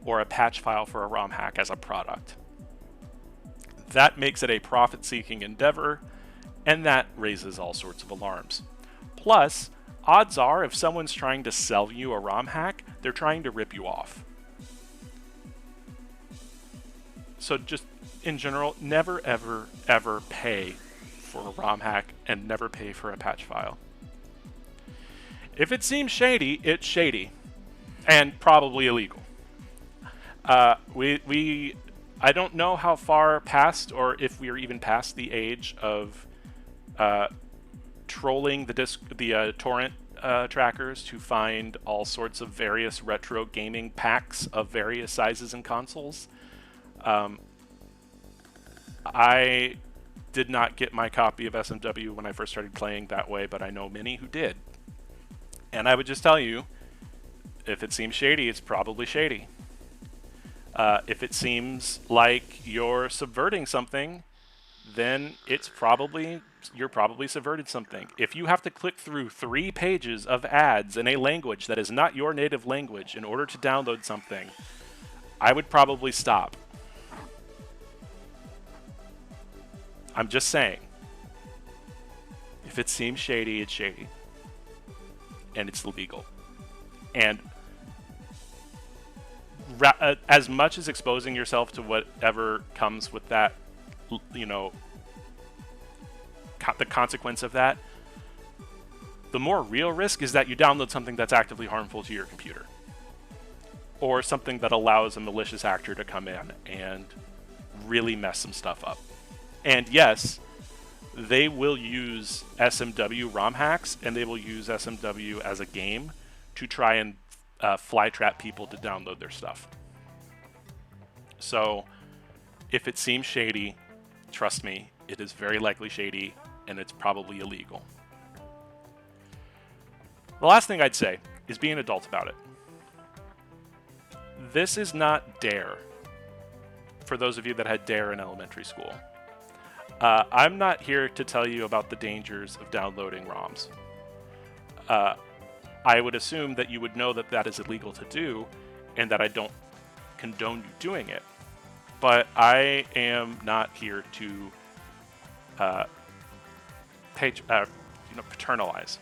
or a patch file for a ROM hack as a product. That makes it a profit-seeking endeavor, and that raises all sorts of alarms. Plus, odds are if someone's trying to sell you a ROM hack, they're trying to rip you off. So just in general, never, ever, ever pay for a ROM hack and never pay for a patch file. If it seems shady, it's shady and probably illegal. I don't know how far past, or if we are even past the age of trolling the torrent trackers to find all sorts of various retro gaming packs of various sizes and consoles. I did not get my copy of SMW when I first started playing that way, but I know many who did. And I would just tell you, if it seems shady, it's probably shady. If it seems like you're subverting something, then you're probably subverted something. If you have to click through 3 pages of ads in a language that is not your native language in order to download something, I would probably stop. I'm just saying. If it seems shady, it's shady. And it's illegal. And as much as exposing yourself to whatever comes with that, the consequence of that, the more real risk is that you download something that's actively harmful to your computer. Or something that allows a malicious actor to come in and really mess some stuff up. And yes, they will use SMW ROM hacks, and they will use SMW as a game to try and fly trap people to download their stuff. So, if it seems shady, trust me, it is very likely shady, and it's probably illegal. The last thing I'd say is be an adult about it. This is not DARE, for those of you that had DARE in elementary school. I'm not here to tell you about the dangers of downloading ROMs. I would assume that you would know that that is illegal to do, and that I don't condone you doing it. But I am not here to paternalize.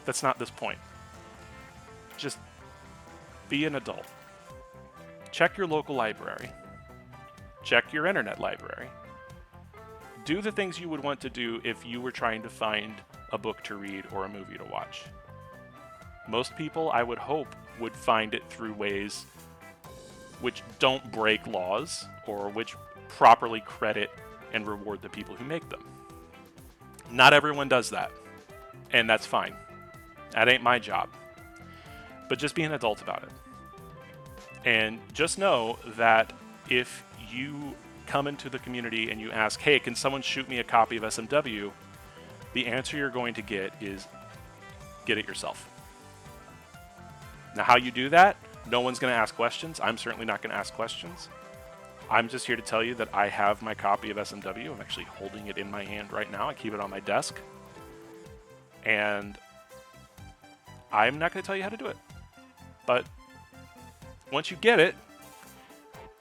That's not this point. Just be an adult. Check your local library. Check your internet library. Do the things you would want to do if you were trying to find a book to read or a movie to watch. Most people, I would hope, would find it through ways which don't break laws or which properly credit and reward the people who make them. Not everyone does that, and that's fine. That ain't my job. But just be an adult about it. And just know that if you come into the community and you ask, hey, can someone shoot me a copy of SMW? The answer you're going to get is, get it yourself. Now, how you do that, no one's going to ask questions. I'm certainly not going to ask questions. I'm just here to tell you that I have my copy of SMW. I'm actually holding it in my hand right now. I keep it on my desk. And I'm not going to tell you how to do it. But once you get it,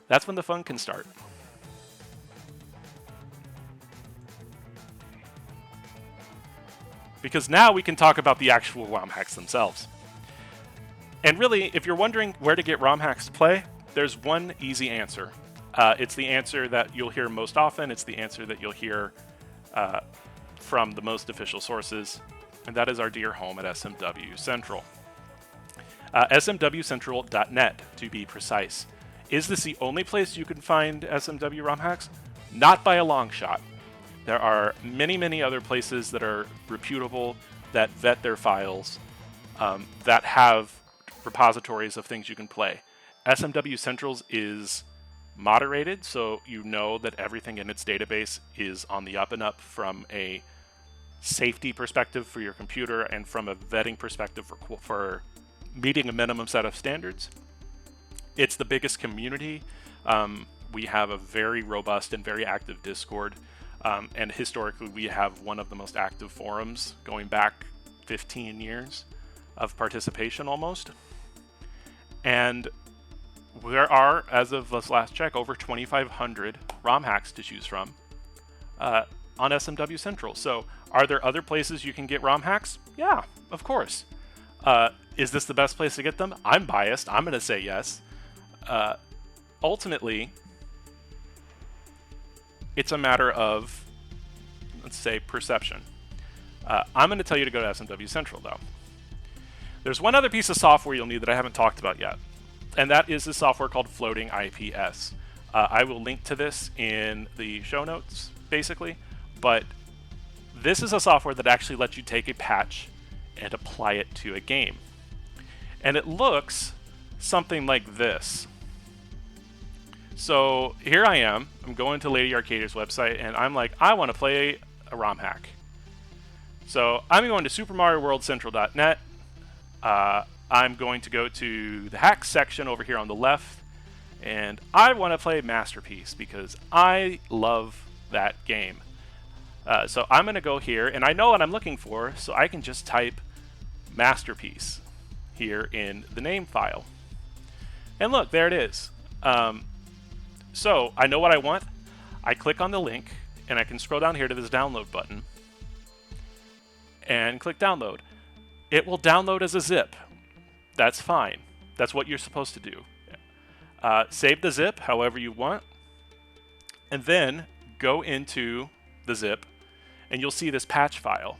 that's when the fun can start. Because now we can talk about the actual ROM hacks themselves. And really, if you're wondering where to get ROM hacks to play, there's one easy answer. It's the answer that you'll hear most often. It's the answer that you'll hear from the most official sources. And that is our dear home at SMW Central. SMWcentral.net, to be precise. Is this the only place you can find SMW ROM hacks? Not by a long shot. There are many, many other places that are reputable, that vet their files, that have repositories of things you can play. SMW Central's is moderated, so you know that everything in its database is on the up and up from a safety perspective for your computer and from a vetting perspective for meeting a minimum set of standards. It's the biggest community. We have a very robust and very active Discord. And historically, we have one of the most active forums going back 15 years of participation almost. And there are, as of this last check, over 2,500 ROM hacks to choose from on SMW Central. So are there other places you can get ROM hacks? Yeah, of course. Is this the best place to get them? I'm biased. I'm going to say yes. Ultimately, it's a matter of, let's say, perception. I'm going to tell you to go to SMW Central, though. There's one other piece of software you'll need that I haven't talked about yet, and that is a software called Floating IPS. I will link to this in the show notes, basically, but this is a software that actually lets you take a patch and apply it to a game. And it looks something like this. So here I am. I'm going to Lady Arcader's website, and I'm like, I want to play a ROM hack. So I'm going to SuperMarioWorldCentral.net. I'm going to go to the hacks section over here on the left, and I want to play Masterpiece because I love that game. So I'm going to go here, and I know what I'm looking for, so I can just type Masterpiece here in the name file. And look, there it is. So I know what I want. I click on the link, and I can scroll down here to this download button and click download. It will download as a zip. That's fine. That's what you're supposed to do. Save the zip however you want, and then go into the zip, and you'll see this patch file.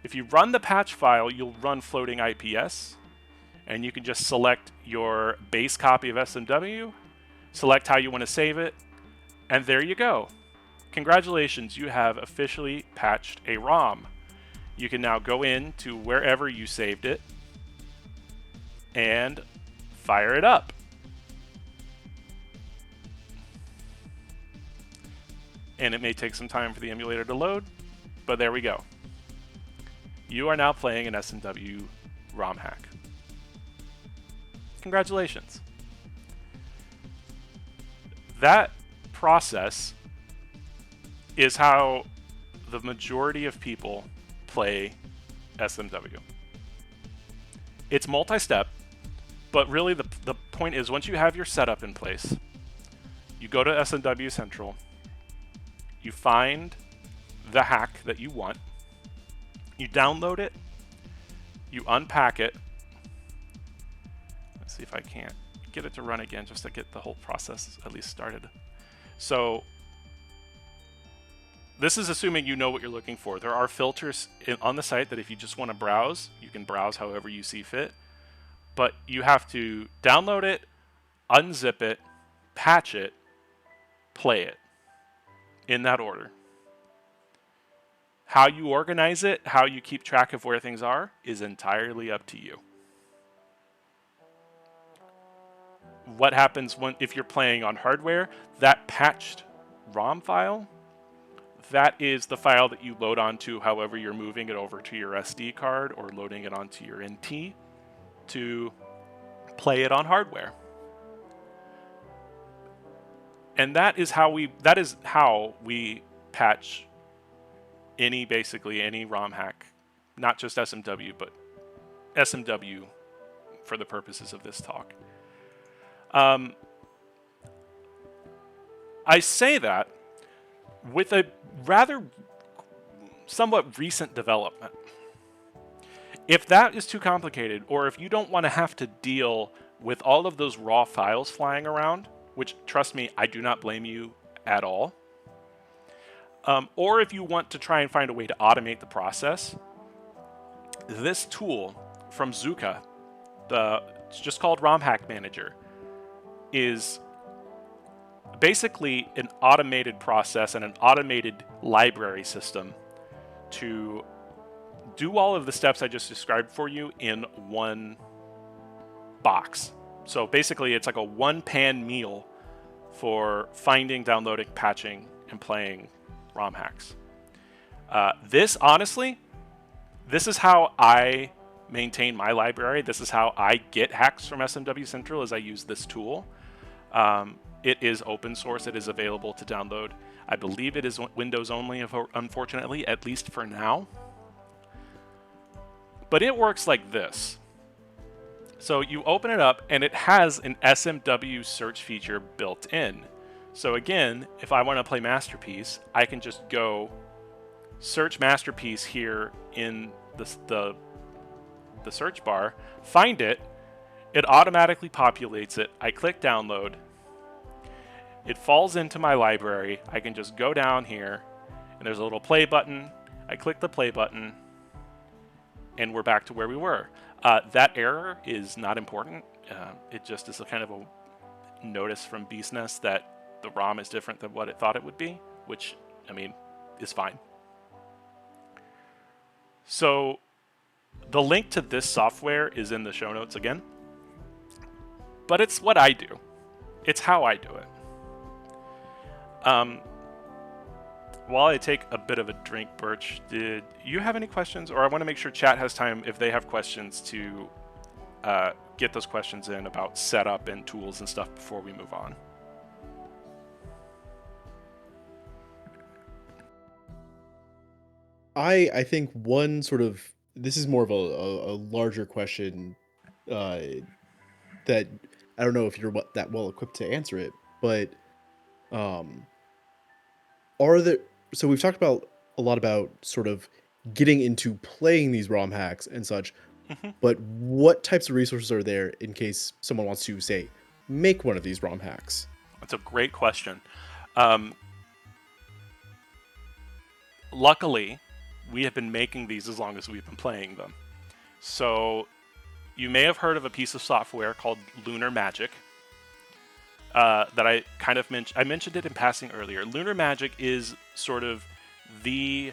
If you run the patch file, you'll run Floating IPS, and you can just select your base copy of SMW, select how you want to save it, and there you go. Congratulations, you have officially patched a ROM. You can now go in to wherever you saved it and fire it up. And it may take some time for the emulator to load, but there we go. You are now playing an SMW ROM hack. Congratulations. That process is how the majority of people play SMW. It's multi-step, but really the point is once you have your setup in place, you go to SMW Central, you find the hack that you want, you download it, you unpack it. Let's see if I can't get it to run again just to get the whole process at least started. So this is assuming you know what you're looking for. There are filters on the site that if you just want to browse, you can browse however you see fit. But you have to download it, unzip it, patch it, play it, in that order. How you organize it, how you keep track of where things are, is entirely up to you. What happens if you're playing on hardware, that patched ROM file, that is the file that you load onto however you're moving it over to your SD card or loading it onto your NT to play it on hardware. And that is how we patch basically any ROM hack, not just SMW, but SMW for the purposes of this talk. I say that with a rather somewhat recent development. If that is too complicated, or if you don't want to have to deal with all of those raw files flying around, which, trust me, I do not blame you at all, or if you want to try and find a way to automate the process, this tool from Zuka, it's just called ROM Hack Manager, is basically an automated process and an automated library system to do all of the steps I just described for you in one box. So basically it's like a one-pan meal for finding, downloading, patching, and playing ROM hacks. This is how I maintain my library. This is how I get hacks from SMW Central, as I use this tool. It is open source. It is available to download. I believe it is Windows only, unfortunately, at least for now. But it works like this. So you open it up, and it has an SMW search feature built in. So again, if I want to play Masterpiece, I can just go search Masterpiece here in the search bar, find it, it automatically populates it. I click download. It falls into my library. I can just go down here, and there's a little play button. I click the play button, and we're back to where we were. That error is not important. It just is a kind of a notice from BeastNest that the ROM is different than what it thought it would be, which, I mean, is fine. So the link to this software is in the show notes again, but it's what I do. It's how I do it. While I take a bit of a drink, Birch, did you have any questions? Or I want to make sure chat has time, if they have questions, to get those questions in about setup and tools and stuff before we move on. I think one sort of, this is more of a larger question that I don't know if you're that well equipped to answer it, but so we've talked about a lot about sort of getting into playing these ROM hacks and such, but what types of resources are there in case someone wants to, say, make one of these ROM hacks? That's a great question. Luckily, we have been making these as long as we've been playing them. So you may have heard of a piece of software called Lunar Magic that I kind of mentioned it in passing earlier. Lunar Magic is sort of the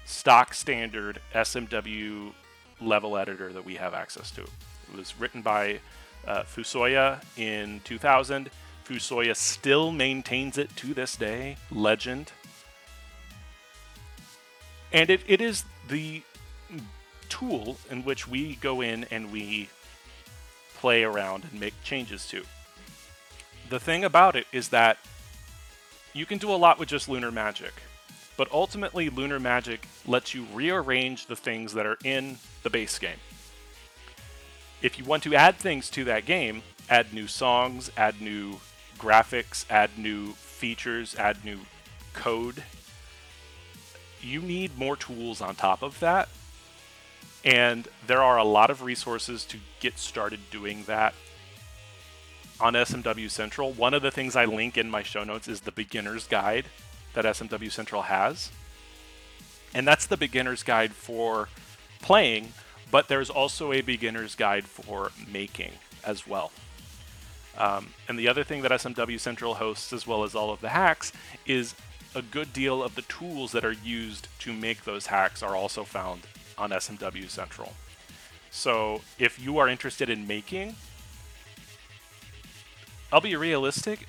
stock standard SMW level editor that we have access to. It was written by Fusoya in 2000. Fusoya still maintains it to this day. Legend. And it is the tool in which we go in and we play around and make changes to. The thing about it is that you can do a lot with just Lunar Magic. but ultimately Lunar Magic lets you rearrange the things that are in the base game. If you want to add things to that game, add new songs, add new graphics, add new features, add new code, you need more tools on top of that. And there are a lot of resources to get started doing that on SMW Central. One of the things I link in my show notes is the beginner's guide that SMW Central has. And that's the beginner's guide for playing, but there's also a beginner's guide for making as well. And the other thing that SMW Central hosts, as well as all of the hacks, is a good deal of the tools that are used to make those hacks are also found on SMW Central. So if you are interested in making, I'll be realistic.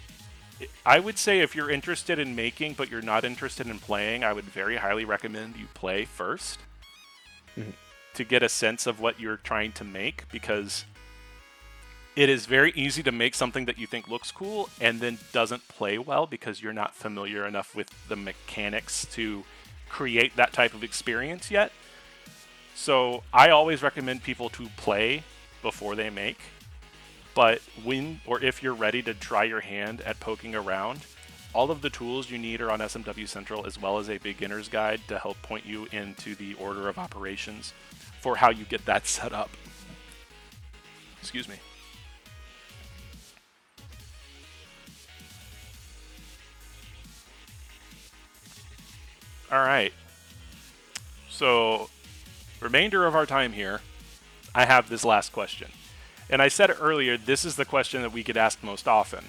I would say if you're interested in making but you're not interested in playing, I would very highly recommend you play first to get a sense of what you're trying to make, because it is very easy to make something that you think looks cool and then doesn't play well because you're not familiar enough with the mechanics to create that type of experience yet. So I always recommend people to play before they make. But when or if you're ready to try your hand at poking around, all of the tools you need are on SMW Central, as well as a beginner's guide to help point you into the order of operations for how you get that set up. Excuse me. All right. So, remainder of our time here, I have this last question. And I said earlier, this is the question that we get asked most often.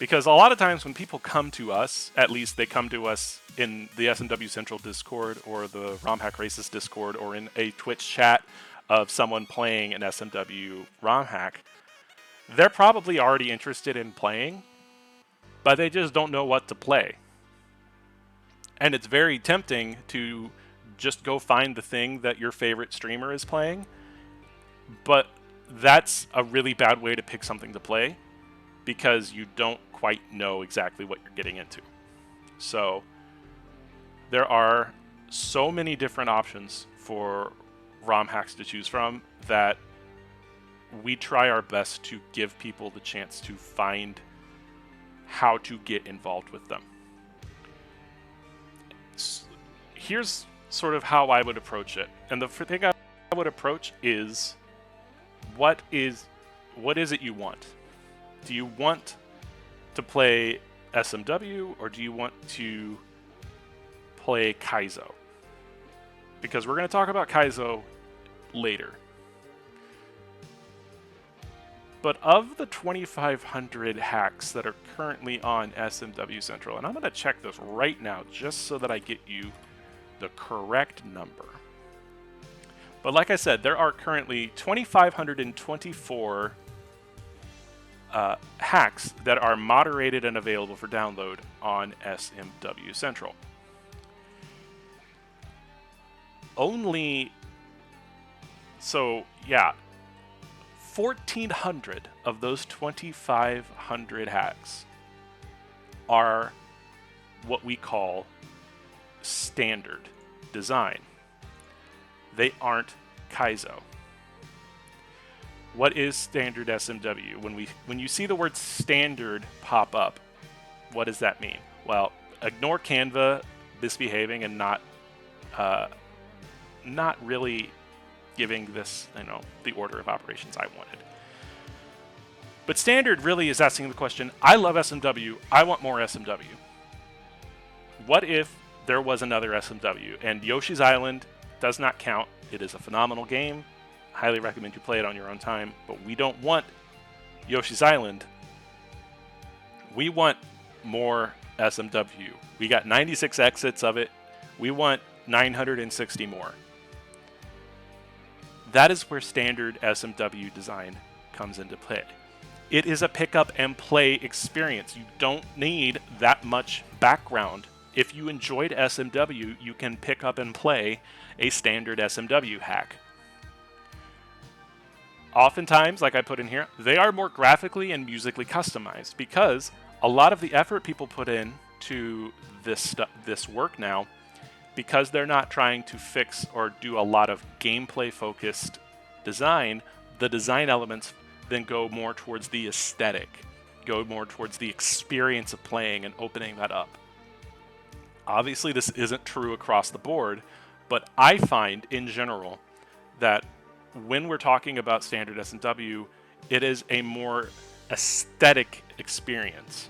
Because a lot of times when people come to us, at least they come to us in the SMW Central Discord or the ROM Hack Races Discord or in a Twitch chat of someone playing an SMW ROM hack, they're probably already interested in playing, but they just don't know what to play. And it's very tempting to just go find the thing that your favorite streamer is playing, but that's a really bad way to pick something to play because you don't quite know exactly what you're getting into. So there are so many different options for ROM hacks to choose from that we try our best to give people the chance to find how to get involved with them. Here's sort of how I would approach it. And the thing I would approach is what is it you want? Do you want to play SMW or do you want to play Kaizo? Because we're going to talk about Kaizo later. But of the 2,500 hacks that are currently on SMW Central, and I'm going to check this right now just so that I get you the correct number. But like I said, there are currently 2,524 hacks that are moderated and available for download on SMW Central. So yeah, 1,400 of those 2,500 hacks are what we call standard design. They aren't Kaizo. What is standard SMW? When you see the word standard pop up, what does that mean? Well, ignore Canva misbehaving and not really giving this, the order of operations I wanted. But standard really is asking the question, I love SMW, I want more SMW. What if there was another SMW? And Yoshi's Island does not count. It is a phenomenal game. Highly recommend you play it on your own time, but we don't want Yoshi's Island. We want more SMW. We got 96 exits of it. We want 960 more. That is where standard SMW design comes into play. It is a pick up and play experience. You don't need that much background. If you enjoyed SMW, you can pick up and play a standard SMW hack. Oftentimes, like I put in here, they are more graphically and musically customized because a lot of the effort people put in to this work now, because they're not trying to fix or do a lot of gameplay focused design. The design elements then go more towards the aesthetic, go more towards the experience of playing and opening that up. Obviously, this isn't true across the board, but I find in general that when we're talking about standard SMW, it is a more aesthetic experience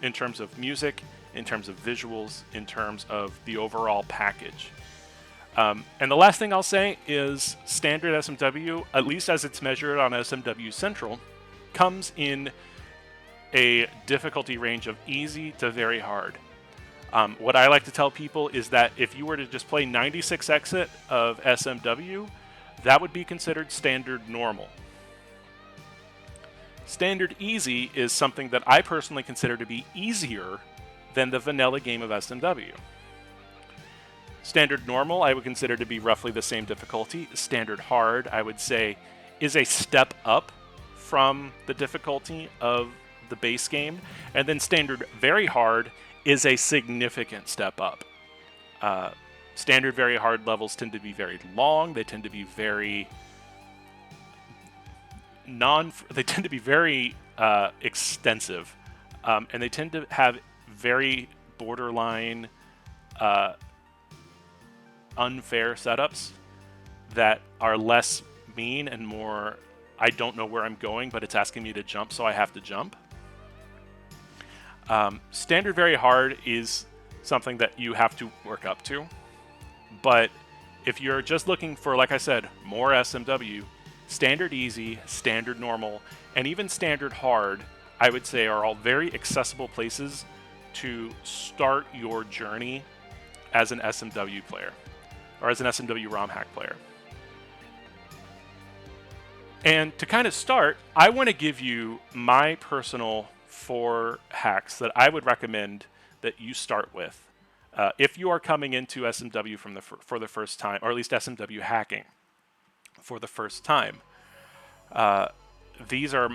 in terms of music, in terms of visuals, in terms of the overall package. And the last thing I'll say is standard SMW, at least as it's measured on SMW Central, comes in a difficulty range of easy to very hard. What I like to tell people is that if you were to just play 96 exit of SMW, that would be considered standard normal. Standard easy is something that I personally consider to be easier than the vanilla game of SMW. Standard normal I would consider to be roughly the same difficulty. Standard hard I would say is a step up from the difficulty of the base game. And then standard very hard is a significant step up. Standard very hard levels tend to be very long. They tend to be very extensive, and they tend to have very borderline unfair setups that are less mean and more, I don't know where I'm going, but it's asking me to jump, so I have to jump. Standard very hard is something that you have to work up to, but if you're just looking for, like I said, more SMW, standard easy, standard normal, and even standard hard, I would say are all very accessible places to start your journey as an SMW player, or as an SMW ROM hack player. And to kind of start, I want to give you my personal 4 hacks that I would recommend that you start with if you are coming into SMW for the first time, or at least SMW hacking for the first time. These are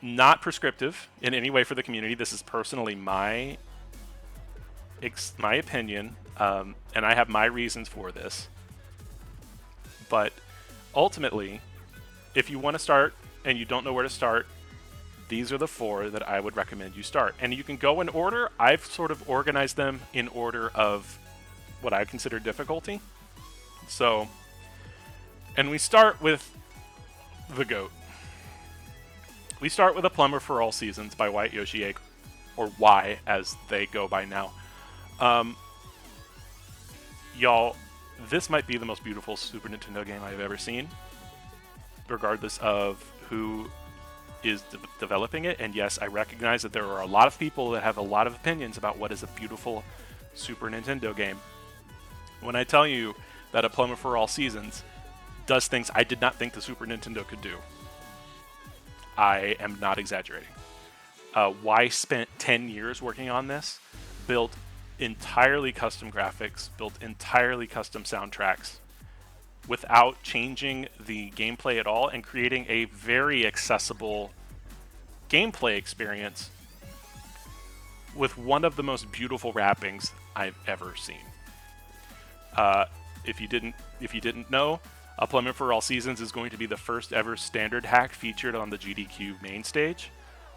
not prescriptive in any way for the community. This is personally my opinion, and I have my reasons for this. But ultimately, if you want to start and you don't know where to start, these are the 4 that I would recommend you start. And you can go in order. I've sort of organized them in order of what I consider difficulty. So, and we start with the GOAT. We start with A Plumber for All Seasons by White Yoshi Egg, or Y as they go by now. Y'all, this might be the most beautiful Super Nintendo game I've ever seen, regardless of who is developing it. And yes, I recognize that there are a lot of people that have a lot of opinions about what is a beautiful Super Nintendo game. When I tell you that A Plumber for All Seasons does things I did not think the Super Nintendo could do, I am not exaggerating. Y spent 10 years working on this, built entirely custom graphics, built entirely custom soundtracks, without changing the gameplay at all, and creating a very accessible gameplay experience with one of the most beautiful wrappings I've ever seen. If you didn't know, A Plumber for All Seasons is going to be the first ever standard hack featured on the GDQ main stage.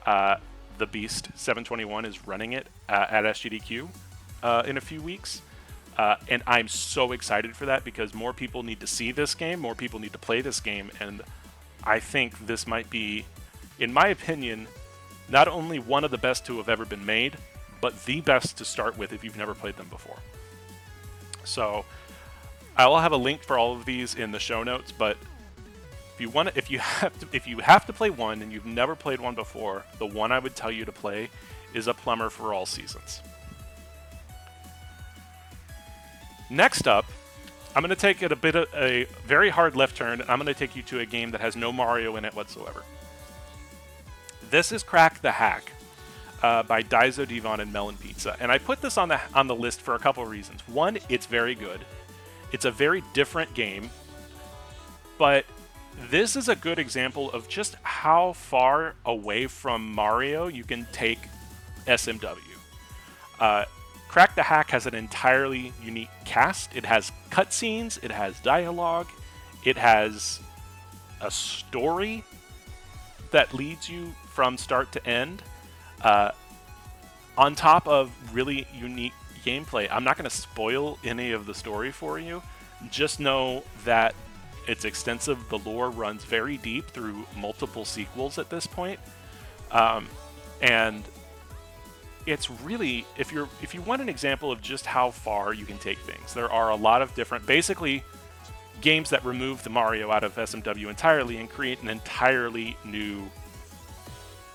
The Beast 721 is running it at SGDQ in a few weeks. And I'm so excited for that because more people need to see this game, more people need to play this game, and I think this might be, in my opinion, not only one of the best to have ever been made, but the best to start with if you've never played them before. So I'll have a link for all of these in the show notes, but if you have to play one and you've never played one before, the one I would tell you to play is A Plumber for All Seasons. Next up, I'm going to take it a very hard left turn, and I'm going to take you to a game that has no Mario in it whatsoever. This is Crack the Hack by Daiso Devon and Melon Pizza, and I put this on the list for a couple of reasons. One, it's very good. It's a very different game, but this is a good example of just how far away from Mario you can take SMW. Crack the Hack has an entirely unique cast. It has cutscenes, it has dialogue, it has a story that leads you from start to end, on top of really unique gameplay. I'm not going to spoil any of the story for you. Just know that it's extensive. The lore runs very deep through multiple sequels at this point. And it's really, if you want an example of just how far you can take things, there are a lot of different, basically, games that remove the Mario out of SMW entirely and create an entirely new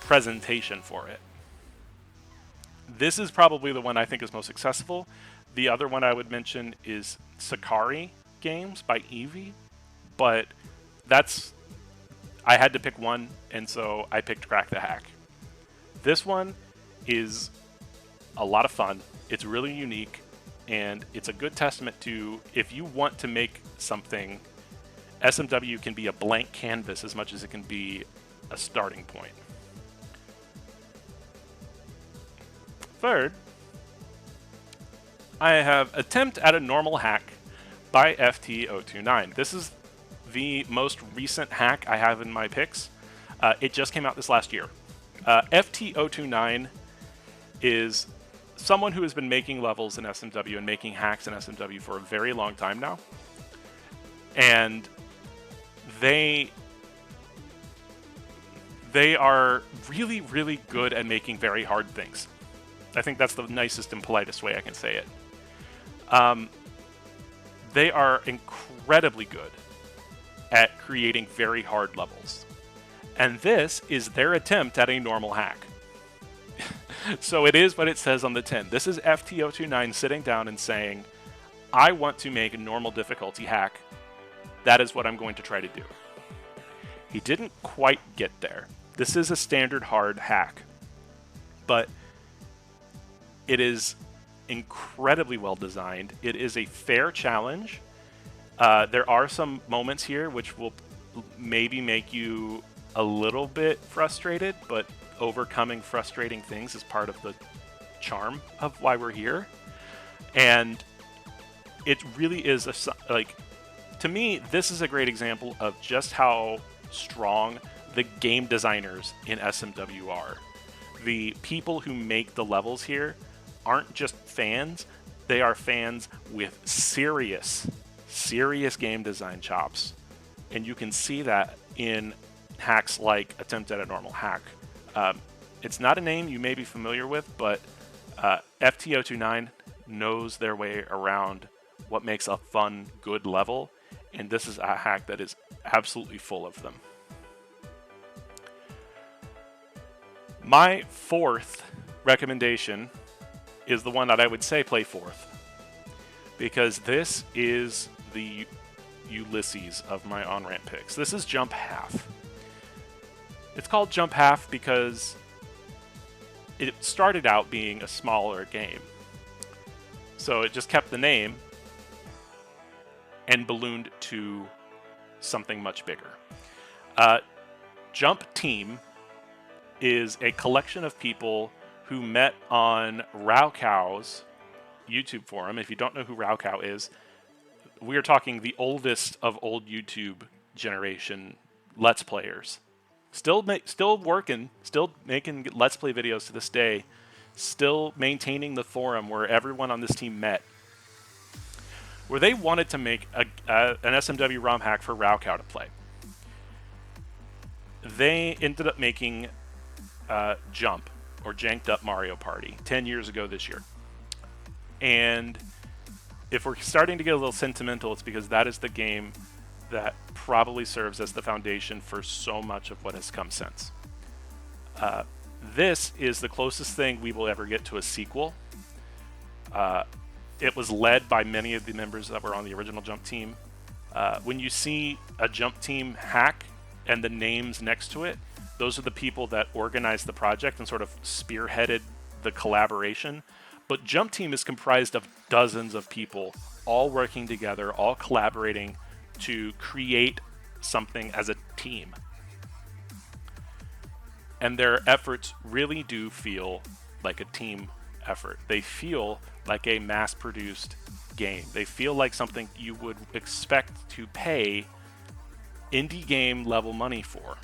presentation for it. This is probably the one I think is most successful. The other one I would mention is Sakari Games by Eevee, but I had to pick one, and so I picked Crack the Hack. This one is a lot of fun. It's really unique, and it's a good testament to, if you want to make something, SMW can be a blank canvas as much as it can be a starting point. Third, I have Attempt at a Normal Hack by FT029. This is the most recent hack I have in my picks. It just came out this last year. FT029 is someone who has been making levels in SMW and making hacks in SMW for a very long time now. And they are really, really good at making very hard things. I think that's the nicest and politest way I can say it. They are incredibly good at creating very hard levels. And this is their attempt at a normal hack. So it is what it says on the tin. This is FT029 sitting down and saying, I want to make a normal difficulty hack. That is what I'm going to try to do. He didn't quite get there. This is a standard hard hack. But it is incredibly well designed. It is a fair challenge. There are some moments here which will maybe make you a little bit frustrated, but overcoming frustrating things is part of the charm of why we're here. And it really is to me, this is a great example of just how strong the game designers in SMW are. The people who make the levels here aren't just fans, they are fans with serious game design chops. And you can see that in hacks like Attempt at a Normal Hack. It's not a name you may be familiar with, but FT029 knows their way around what makes a fun, good level, and this is a hack that is absolutely full of them. My fourth recommendation is the one that I would say play fourth, because this is the Ulysses of my on-ramp picks. This is Jump Half. It's called Jump Half because it started out being a smaller game. So it just kept the name and ballooned to something much bigger. Jump Team is a collection of people who met on Raukow's YouTube forum. If you don't know who Raukow is, we are talking the oldest of old YouTube generation Let's Players. Still working, still making Let's Play videos to this day, still maintaining the forum where everyone on this team met, where they wanted to make an SMW ROM hack for Raukow to play. They ended up making Jump, or Janked Up Mario Party, 10 years ago this year. And if we're starting to get a little sentimental, it's because that is the game that probably serves as the foundation for so much of what has come since. This is the closest thing we will ever get to a sequel. It was led by many of the members that were on the original Jump team. When you see a Jump team hack and the names next to it, those are the people that organized the project and sort of spearheaded the collaboration. But Jump Team is comprised of dozens of people, all working together, all collaborating to create something as a team. And their efforts really do feel like a team effort. They feel like a mass-produced game. They feel like something you would expect to pay indie game level money for.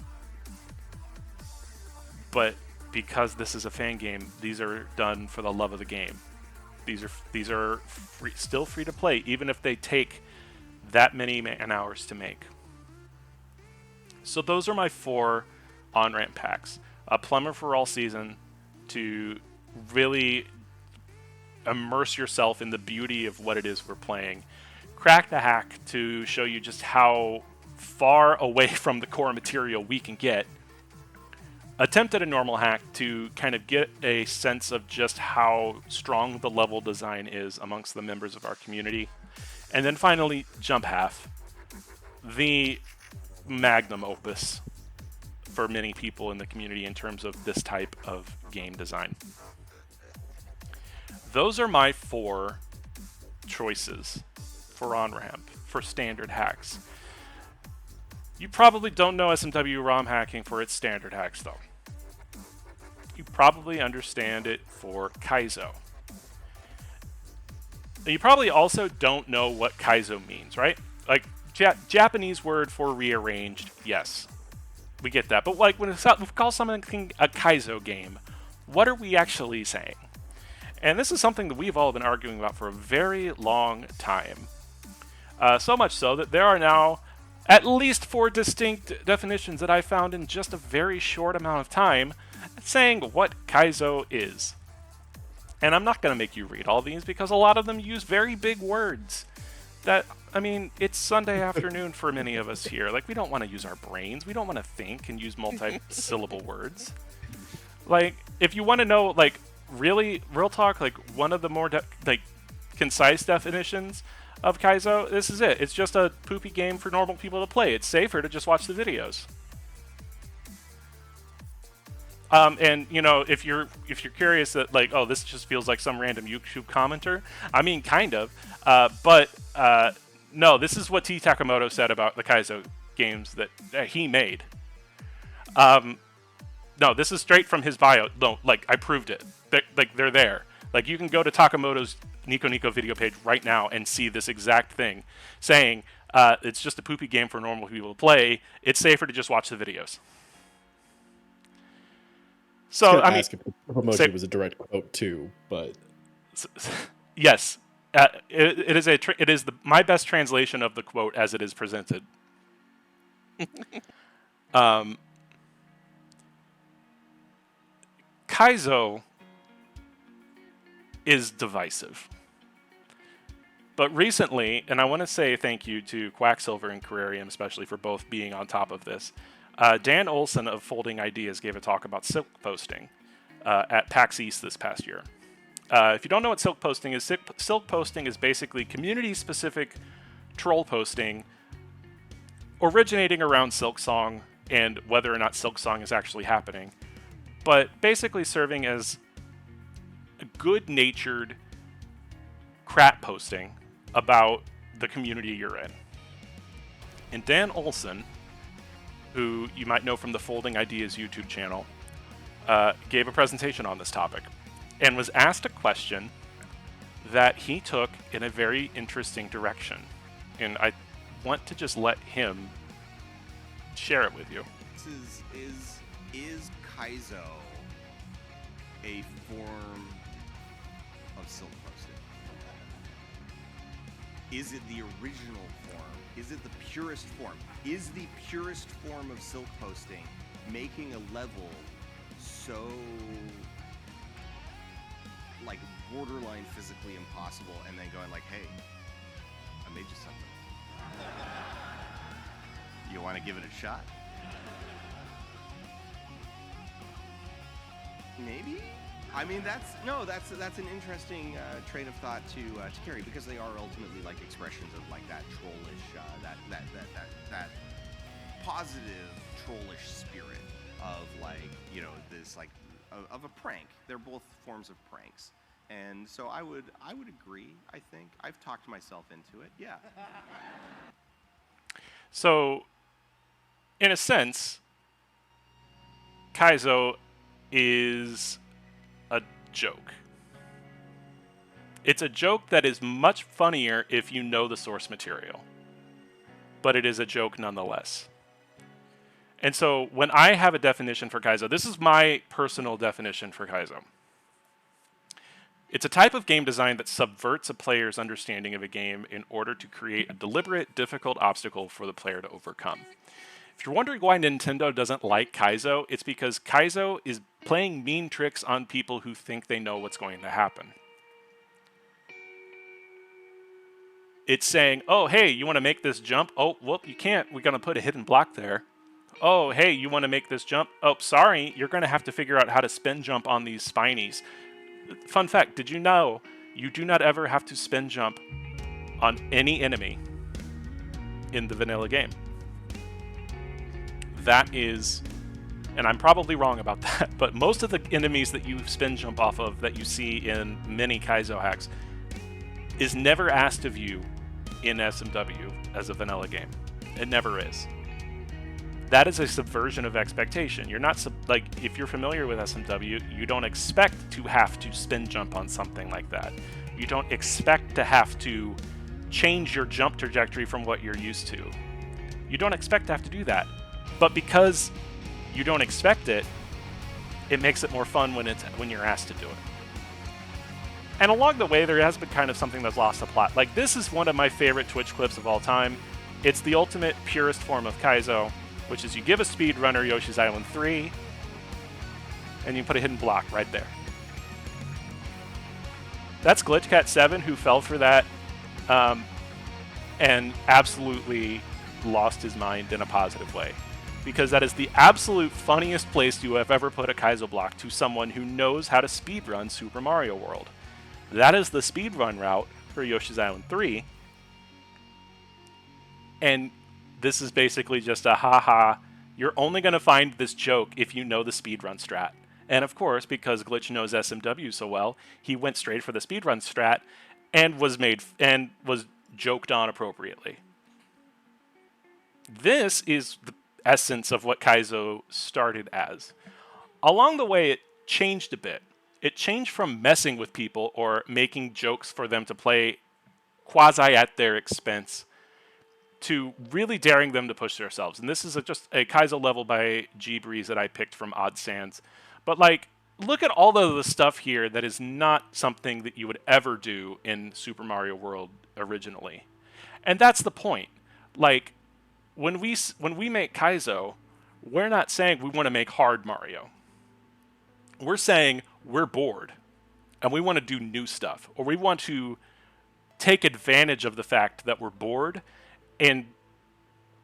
But because this is a fan game, these are done for the love of the game. These are still free to play, even if they take that many man hours to make. So those are my 4 on-ramp packs. A Plumber for All Season to really immerse yourself in the beauty of what it is we're playing. Crack the Hack to show you just how far away from the core material we can get. Attempt at a normal hack to kind of get a sense of just how strong the level design is amongst the members of our community. And then finally, Jump Half, the magnum opus for many people in the community in terms of this type of game design. Those are my 4 choices for on-ramp, for standard hacks. You probably don't know SMW ROM hacking for its standard hacks, though. You probably understand it for Kaizo. You probably also don't know what Kaizo means, right? Like, Japanese word for rearranged, yes. We get that. But like when we call something a Kaizo game, what are we actually saying? And this is something that we've all been arguing about for a very long time. So much so that there are now at least 4 distinct definitions that I found in just a very short amount of time saying what Kaizo is. And I'm not going to make you read all these because a lot of them use very big words. That, I mean, it's Sunday afternoon for many of us here. Like, we don't want to use our brains. We don't want to think and use multi-syllable words. Like, if you want to know, like, really, real talk, like, one of the more, concise definitions of Kaizo, this is it. It's just a poopy game for normal people to play. It's safer to just watch the videos. And you know, if you're curious that like, oh, this just feels like some random YouTube commenter, I mean, kind of, but no, this is what T. Takamoto said about the Kaizo games that he made. No, this is straight from his bio. No, like I proved it. They're there. Like you can go to Takamoto's Nico Nico video page right now and see this exact thing, saying it's just a poopy game for normal people to play. It's safer to just watch the videos. So I mean, ask if Emoji was a direct quote too, but yes, it is my best translation of the quote as it is presented. Kaizo is divisive. But recently, and I want to say thank you to Quacksilver and Carrarium especially for both being on top of this, Dan Olson of Folding Ideas gave a talk about silk posting at PAX East this past year. If you don't know what silk posting is basically community-specific troll posting originating around Silksong and whether or not Silksong is actually happening, but basically serving as a good-natured crap posting about the community you're in. And Dan Olson, who you might know from the Folding Ideas YouTube channel, gave a presentation on this topic and was asked a question that he took in a very interesting direction. And I want to just let him share it with you. Is Kaizo a form of silk posting? Is it the original form? Is it the purest form? Is the purest form of silk posting making a level so like borderline physically impossible and then going like, hey, I made you something. You want to give it a shot? Maybe? I mean, that's an interesting train of thought to carry because they are ultimately like expressions of like that trollish, that positive trollish spirit of like, you know, this like of a prank. They're both forms of pranks, and so I would agree. I think I've talked myself into it. Yeah. So, in a sense, Kaizo is a joke. It's a joke that is much funnier if you know the source material, but it is a joke nonetheless. And so when I have a definition for Kaizo, this is my personal definition for Kaizo. It's a type of game design that subverts a player's understanding of a game in order to create a deliberate, difficult obstacle for the player to overcome. If you're wondering why Nintendo doesn't like Kaizo, it's because Kaizo is playing mean tricks on people who think they know what's going to happen. It's saying, oh, hey, you want to make this jump? Oh, whoop, you can't. We're going to put a hidden block there. Oh, hey, you want to make this jump? Oh, sorry, you're going to have to figure out how to spin jump on these spinies. Fun fact, did you know you do not ever have to spin jump on any enemy in the vanilla game? That is, and I'm probably wrong about that, but most of the enemies that you spin jump off of that you see in many Kaizo hacks is never asked of you in SMW as a vanilla game. It never is. That is a subversion of expectation. You're not, like, if you're familiar with SMW, you don't expect to have to spin jump on something like that. You don't expect to have to change your jump trajectory from what you're used to. You don't expect to have to do that. But because you don't expect it, it makes it more fun when you're asked to do it. And along the way, there has been kind of something that's lost the plot. Like, this is one of my favorite Twitch clips of all time. It's the ultimate purest form of Kaizo, which is you give a speedrunner Yoshi's Island 3, and you put a hidden block right there. That's GlitchCat7 who fell for that and absolutely lost his mind in a positive way. Because that is the absolute funniest place you have ever put a Kaizo block to someone who knows how to speedrun Super Mario World. That is the speedrun route for Yoshi's Island 3. And this is basically just a haha, you're only going to find this joke if you know the speedrun strat. And of course, because Glitch knows SMW so well, he went straight for the speedrun strat and was joked on appropriately. This is the essence of what Kaizo started as. Along the way, it changed a bit. It changed from messing with people or making jokes for them to play quasi at their expense to really daring them to push themselves. And this is just a Kaizo level by G-Breeze that I picked from Odd Sands. But like, look at all of the stuff here that is not something that you would ever do in Super Mario World originally. And that's the point. Like, when we make Kaizo, we're not saying we want to make hard Mario. We're saying we're bored and we want to do new stuff, or we want to take advantage of the fact that we're bored and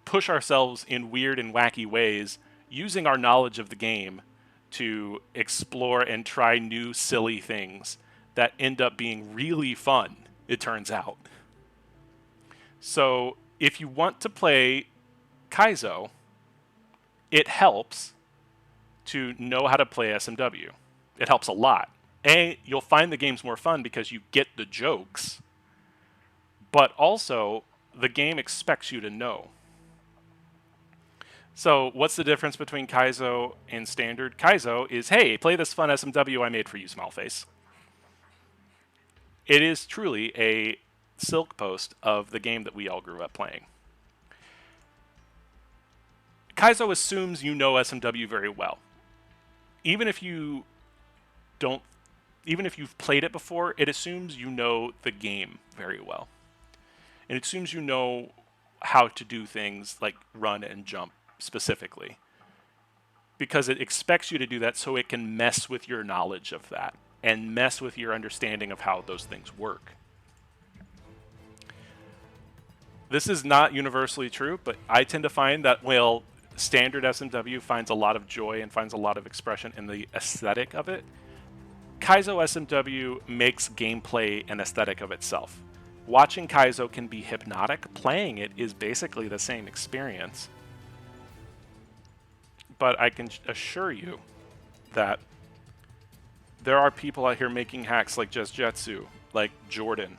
push ourselves in weird and wacky ways using our knowledge of the game to explore and try new silly things that end up being really fun, it turns out. So if you want to play Kaizo, it helps to know how to play SMW. It helps a lot. You'll find the games more fun because you get the jokes, but also the game expects you to know. So what's the difference between Kaizo and standard? Kaizo is, hey, play this fun SMW I made for you, small face. It is truly a silk post of the game that we all grew up playing. Kaizo assumes you know SMW very well. Even if you've played it before, it assumes you know the game very well. And it assumes you know how to do things like run and jump specifically. Because it expects you to do that so it can mess with your knowledge of that and mess with your understanding of how those things work. This is not universally true, but I tend to find that, well, standard SMW finds a lot of joy and finds a lot of expression in the aesthetic of it. Kaizo SMW makes gameplay an aesthetic of itself. Watching Kaizo can be hypnotic. Playing it is basically the same experience. But I can assure you that there are people out here making hacks like Just Jetsu, like Jordan,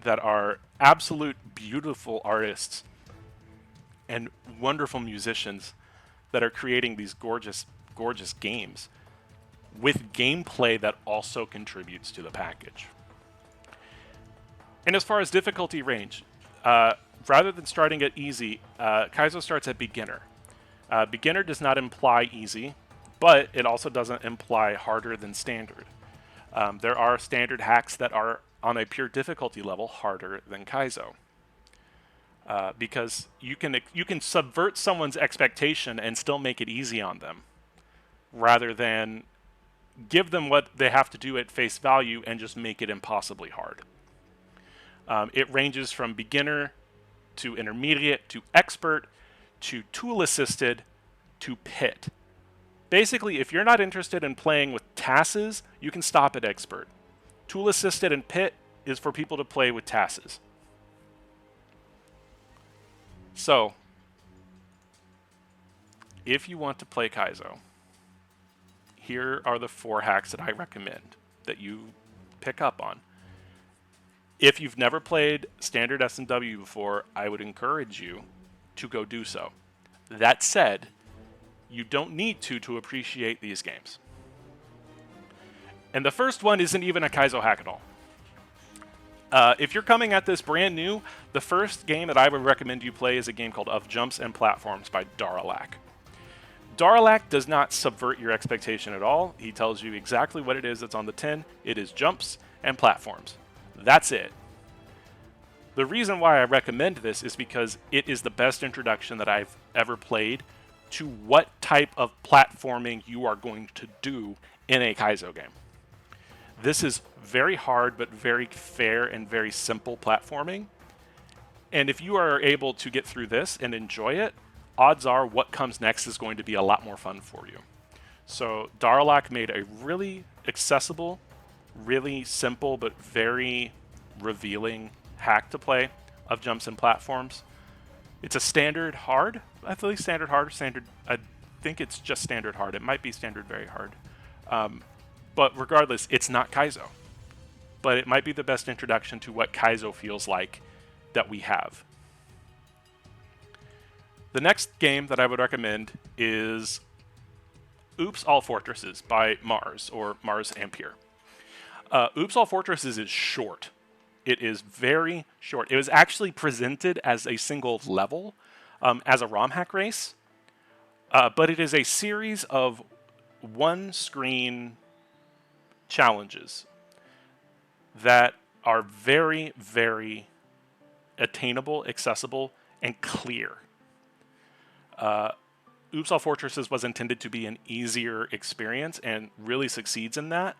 that are absolute beautiful artists and wonderful musicians that are creating these gorgeous, gorgeous games with gameplay that also contributes to the package. And as far as difficulty range, rather than starting at easy, Kaizo starts at beginner. Beginner does not imply easy, but it also doesn't imply harder than standard. There are standard hacks that are on a pure difficulty level harder than Kaizo. Because you can subvert someone's expectation and still make it easy on them, rather than give them what they have to do at face value and just make it impossibly hard. It ranges from beginner to intermediate to expert to tool assisted to pit. Basically, if you're not interested in playing with TASes, you can stop at expert. Tool assisted and pit is for people to play with TASes. So, if you want to play Kaizo, here are the 4 hacks that I recommend that you pick up on. If you've never played standard SMW before, I would encourage you to go do so. That said, you don't need to appreciate these games. And the first one isn't even a Kaizo hack at all. If you're coming at this brand new, the first game that I would recommend you play is a game called Of Jumps and Platforms by Daralak. Daralak does not subvert your expectation at all. He tells you exactly what it is that's on the tin. It is jumps and platforms. That's it. The reason why I recommend this is because it is the best introduction that I've ever played to what type of platforming you are going to do in a Kaizo game. This is very hard, but very fair and very simple platforming. And if you are able to get through this and enjoy it, odds are what comes next is going to be a lot more fun for you. So Daralak made a really accessible, really simple, but very revealing hack to play of jumps and platforms. It's a standard hard. I think standard hard, standard. I think it's just standard hard. It might be standard very hard. But regardless, it's not Kaizo. But it might be the best introduction to what Kaizo feels like that we have. The next game that I would recommend is Oops All Fortresses by Mars, or Mars Ampere. Oops All Fortresses is short. It is very short. It was actually presented as a single level, as a ROM hack race, but it is a series of one-screen challenges that are very, very attainable, accessible, and clear. Oops All Fortresses was intended to be an easier experience and really succeeds in that.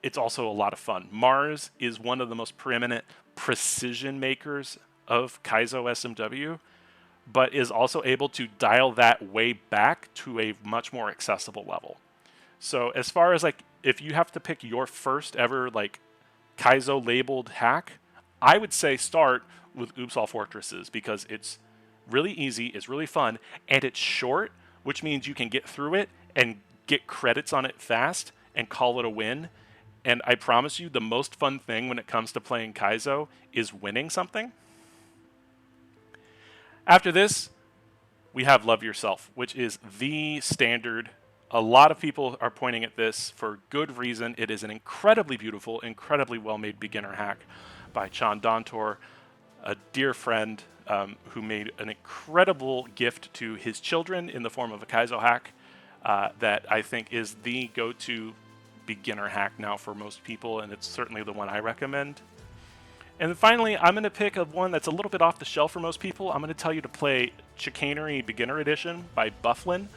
It's also a lot of fun. Mars is one of the most preeminent precision makers of Kaizo SMW, but is also able to dial that way back to a much more accessible level. So as far as like, if you have to pick your first ever like Kaizo labeled hack, I would say start with Oops All Fortresses because it's really easy, it's really fun, and it's short, which means you can get through it and get credits on it fast and call it a win. And I promise you, the most fun thing when it comes to playing Kaizo is winning something. After this, we have Love Yourself, which is the standard. A lot of people are pointing at this for good reason. It is an incredibly beautiful, incredibly well-made beginner hack by Chan Dontor, a dear friend who made an incredible gift to his children in the form of a Kaizo hack that I think is the go-to beginner hack now for most people, and it's certainly the one I recommend. And then finally, I'm going to pick one that's a little bit off the shelf for most people. I'm going to tell you to play Chicanery Beginner Edition by Bufflin.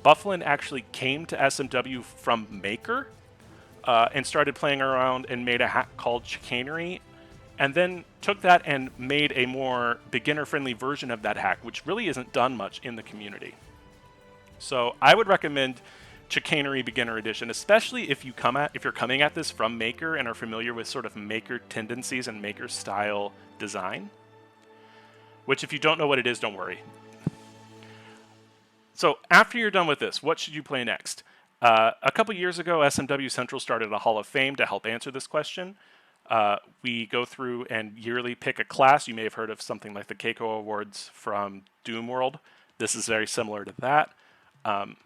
Bufflin actually came to SMW from Maker and started playing around and made a hack called Chicanery, and then took that and made a more beginner-friendly version of that hack, which really isn't done much in the community. So I would recommend Chicanery Beginner Edition, especially if you're coming at this from Maker and are familiar with sort of Maker tendencies and Maker style design. Which, if you don't know what it is, don't worry. So after you're done with this, what should you play next? A couple years ago, SMW Central started a Hall of Fame to help answer this question. We go through and yearly pick a class. You may have heard of something like the Keiko Awards from Doom World. This is very similar to that.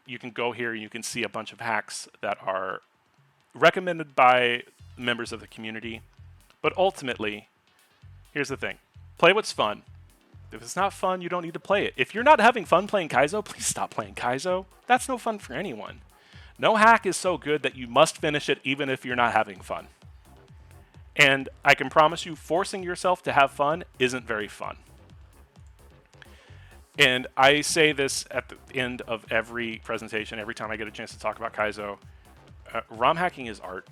You can go here and you can see a bunch of hacks that are recommended by members of the community, But ultimately, here's the thing. Play what's fun. If it's not fun, you don't need to play it. If you're not having fun playing Kaizo, please stop playing Kaizo. That's no fun for anyone. No hack is so good that you must finish it even if you're not having fun. And I can promise you, forcing yourself to have fun isn't very fun. And I say this at the end of every presentation, every time I get a chance to talk about Kaizo. ROM hacking is art.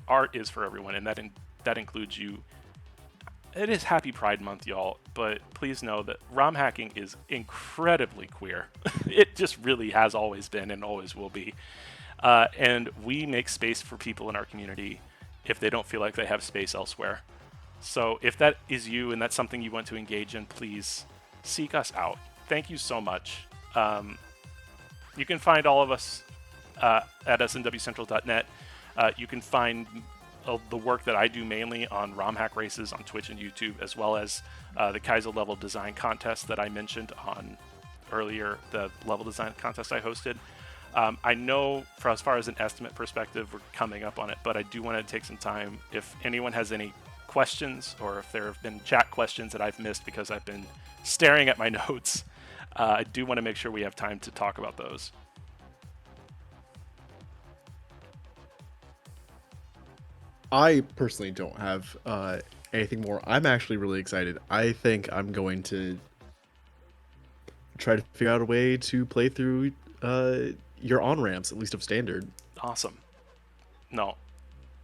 Art is for everyone, and that includes you. It is Happy Pride Month, y'all, but please know that ROM hacking is incredibly queer. It just really has always been and always will be. And we make space for people in our community if they don't feel like they have space elsewhere. So if that is you and that's something you want to engage in, please seek us out. Thank you so much. You can find all of us at smwcentral.net. You can find the work that I do mainly on ROM hack races on Twitch and YouTube, as well as the Kaizo level design contest that I mentioned on earlier, the level design contest I hosted. I know for as far as an estimate perspective, we're coming up on it, but I do want to take some time. If anyone has any questions, or if there have been chat questions that I've missed because I've been staring at my notes, I do want to make sure we have time to talk about those. I personally don't have anything more. I'm actually really excited. I think I'm going to try to figure out a way to play through your on-ramps, at least of standard. Awesome. No,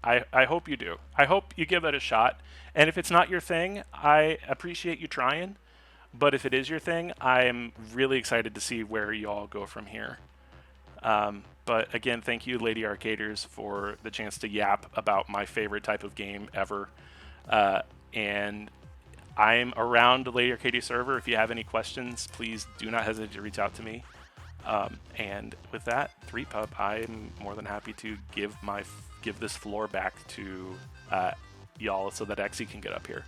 I hope you do. I hope you give it a shot. And if it's not your thing, I appreciate you trying. But if it is your thing, I am really excited to see where y'all go from here. But again, thank you, Lady Arcaders, for the chance to yap about my favorite type of game ever. And I'm around the Lady Arcadia server. If you have any questions, please do not hesitate to reach out to me. And with that, threepup, I'm more than happy to give this floor back to y'all so that Exy can get up here.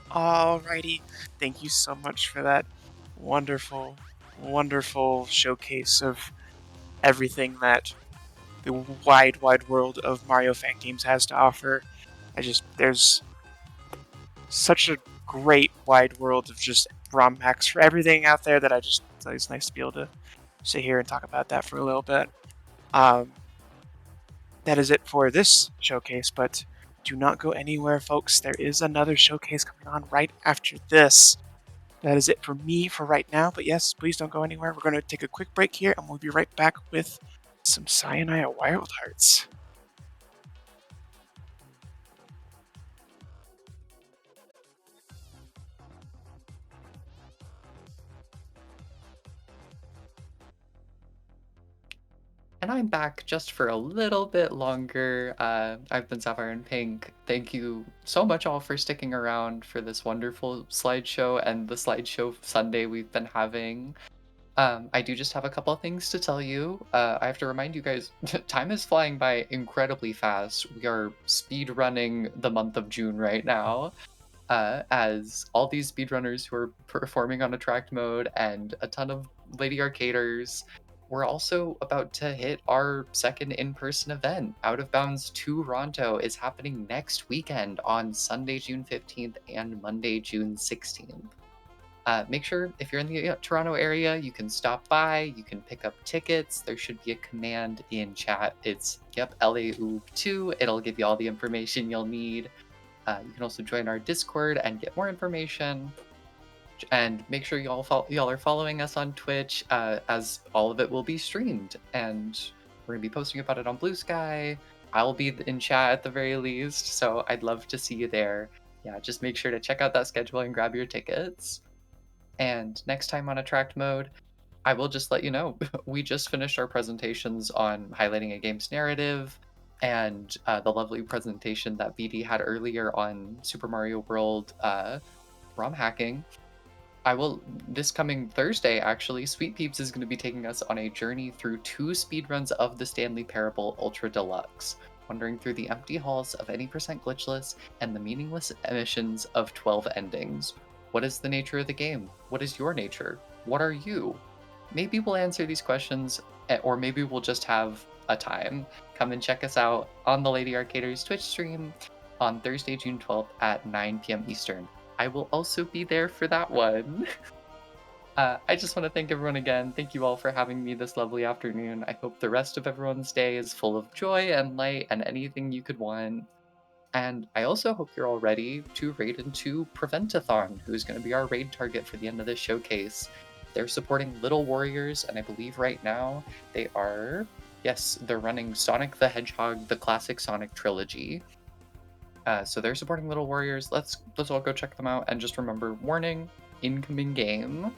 Alrighty. Thank you so much for that wonderful, wonderful showcase of everything that the wide world of Mario Fangames has to offer. There's such a great wide world of just ROM hacks for everything out there that it's always nice to be able to sit here and talk about that for a little bit. That is it for this showcase, but do not go anywhere, folks. There is another showcase coming on right after this. That is it for me for right now, but yes, please don't go anywhere. We're going to take a quick break here, and we'll be right back with some Cyanide Wild Hearts. And I'm back just for a little bit longer. I've been Sapphire and Pink. Thank you so much all for sticking around for this wonderful slideshow and the slideshow Sunday we've been having. I do just have a couple of things to tell you. I have to remind you guys, time is flying by incredibly fast. We are speed running the month of June right now. As all these speedrunners who are performing on attract mode and a ton of Lady Arcaders, we're also about to hit our second in-person event. Out of Bounds 2 Ronto is happening next weekend on Sunday, June 15th and Monday, June 16th. Make sure if you're in the Toronto area, you can stop by, you can pick up tickets. There should be a command in chat. It's, LAOOB2. It'll give you all the information you'll need. You can also join our Discord and get more information. And make sure y'all are following us on Twitch, as all of it will be streamed. And we're going to be posting about it on Blue Sky. I'll be in chat at the very least, so I'd love to see you there. Yeah, just make sure to check out that schedule and grab your tickets. And next time on Attract Mode, I will just let you know, we just finished our presentations on highlighting a game's narrative, and the lovely presentation that BD had earlier on Super Mario World ROM hacking. This coming Thursday, actually, Sweet Peeps is going to be taking us on a journey through 2 speedruns of the Stanley Parable Ultra Deluxe, wandering through the empty halls of any percent glitchless and the meaningless emissions of 12 endings. What is the nature of the game? What is your nature? What are you? Maybe we'll answer these questions, or maybe we'll just have a time. Come and check us out on the Lady Arcaders Twitch stream. on Thursday, June 12th at 9 p.m. Eastern. I will also be there for that one. I just want to thank everyone again. Thank you all for having me this lovely afternoon. I hope the rest of everyone's day is full of joy and light and anything you could want. And I also hope you're all ready to raid into Preventathon, who's going to be our raid target for the end of this showcase. They're supporting Little Warriors, and I believe right now they are, yes, they're running Sonic the Hedgehog, the classic Sonic trilogy. So they're supporting Little Warriors. Let's all go check them out. And just remember, warning, incoming game.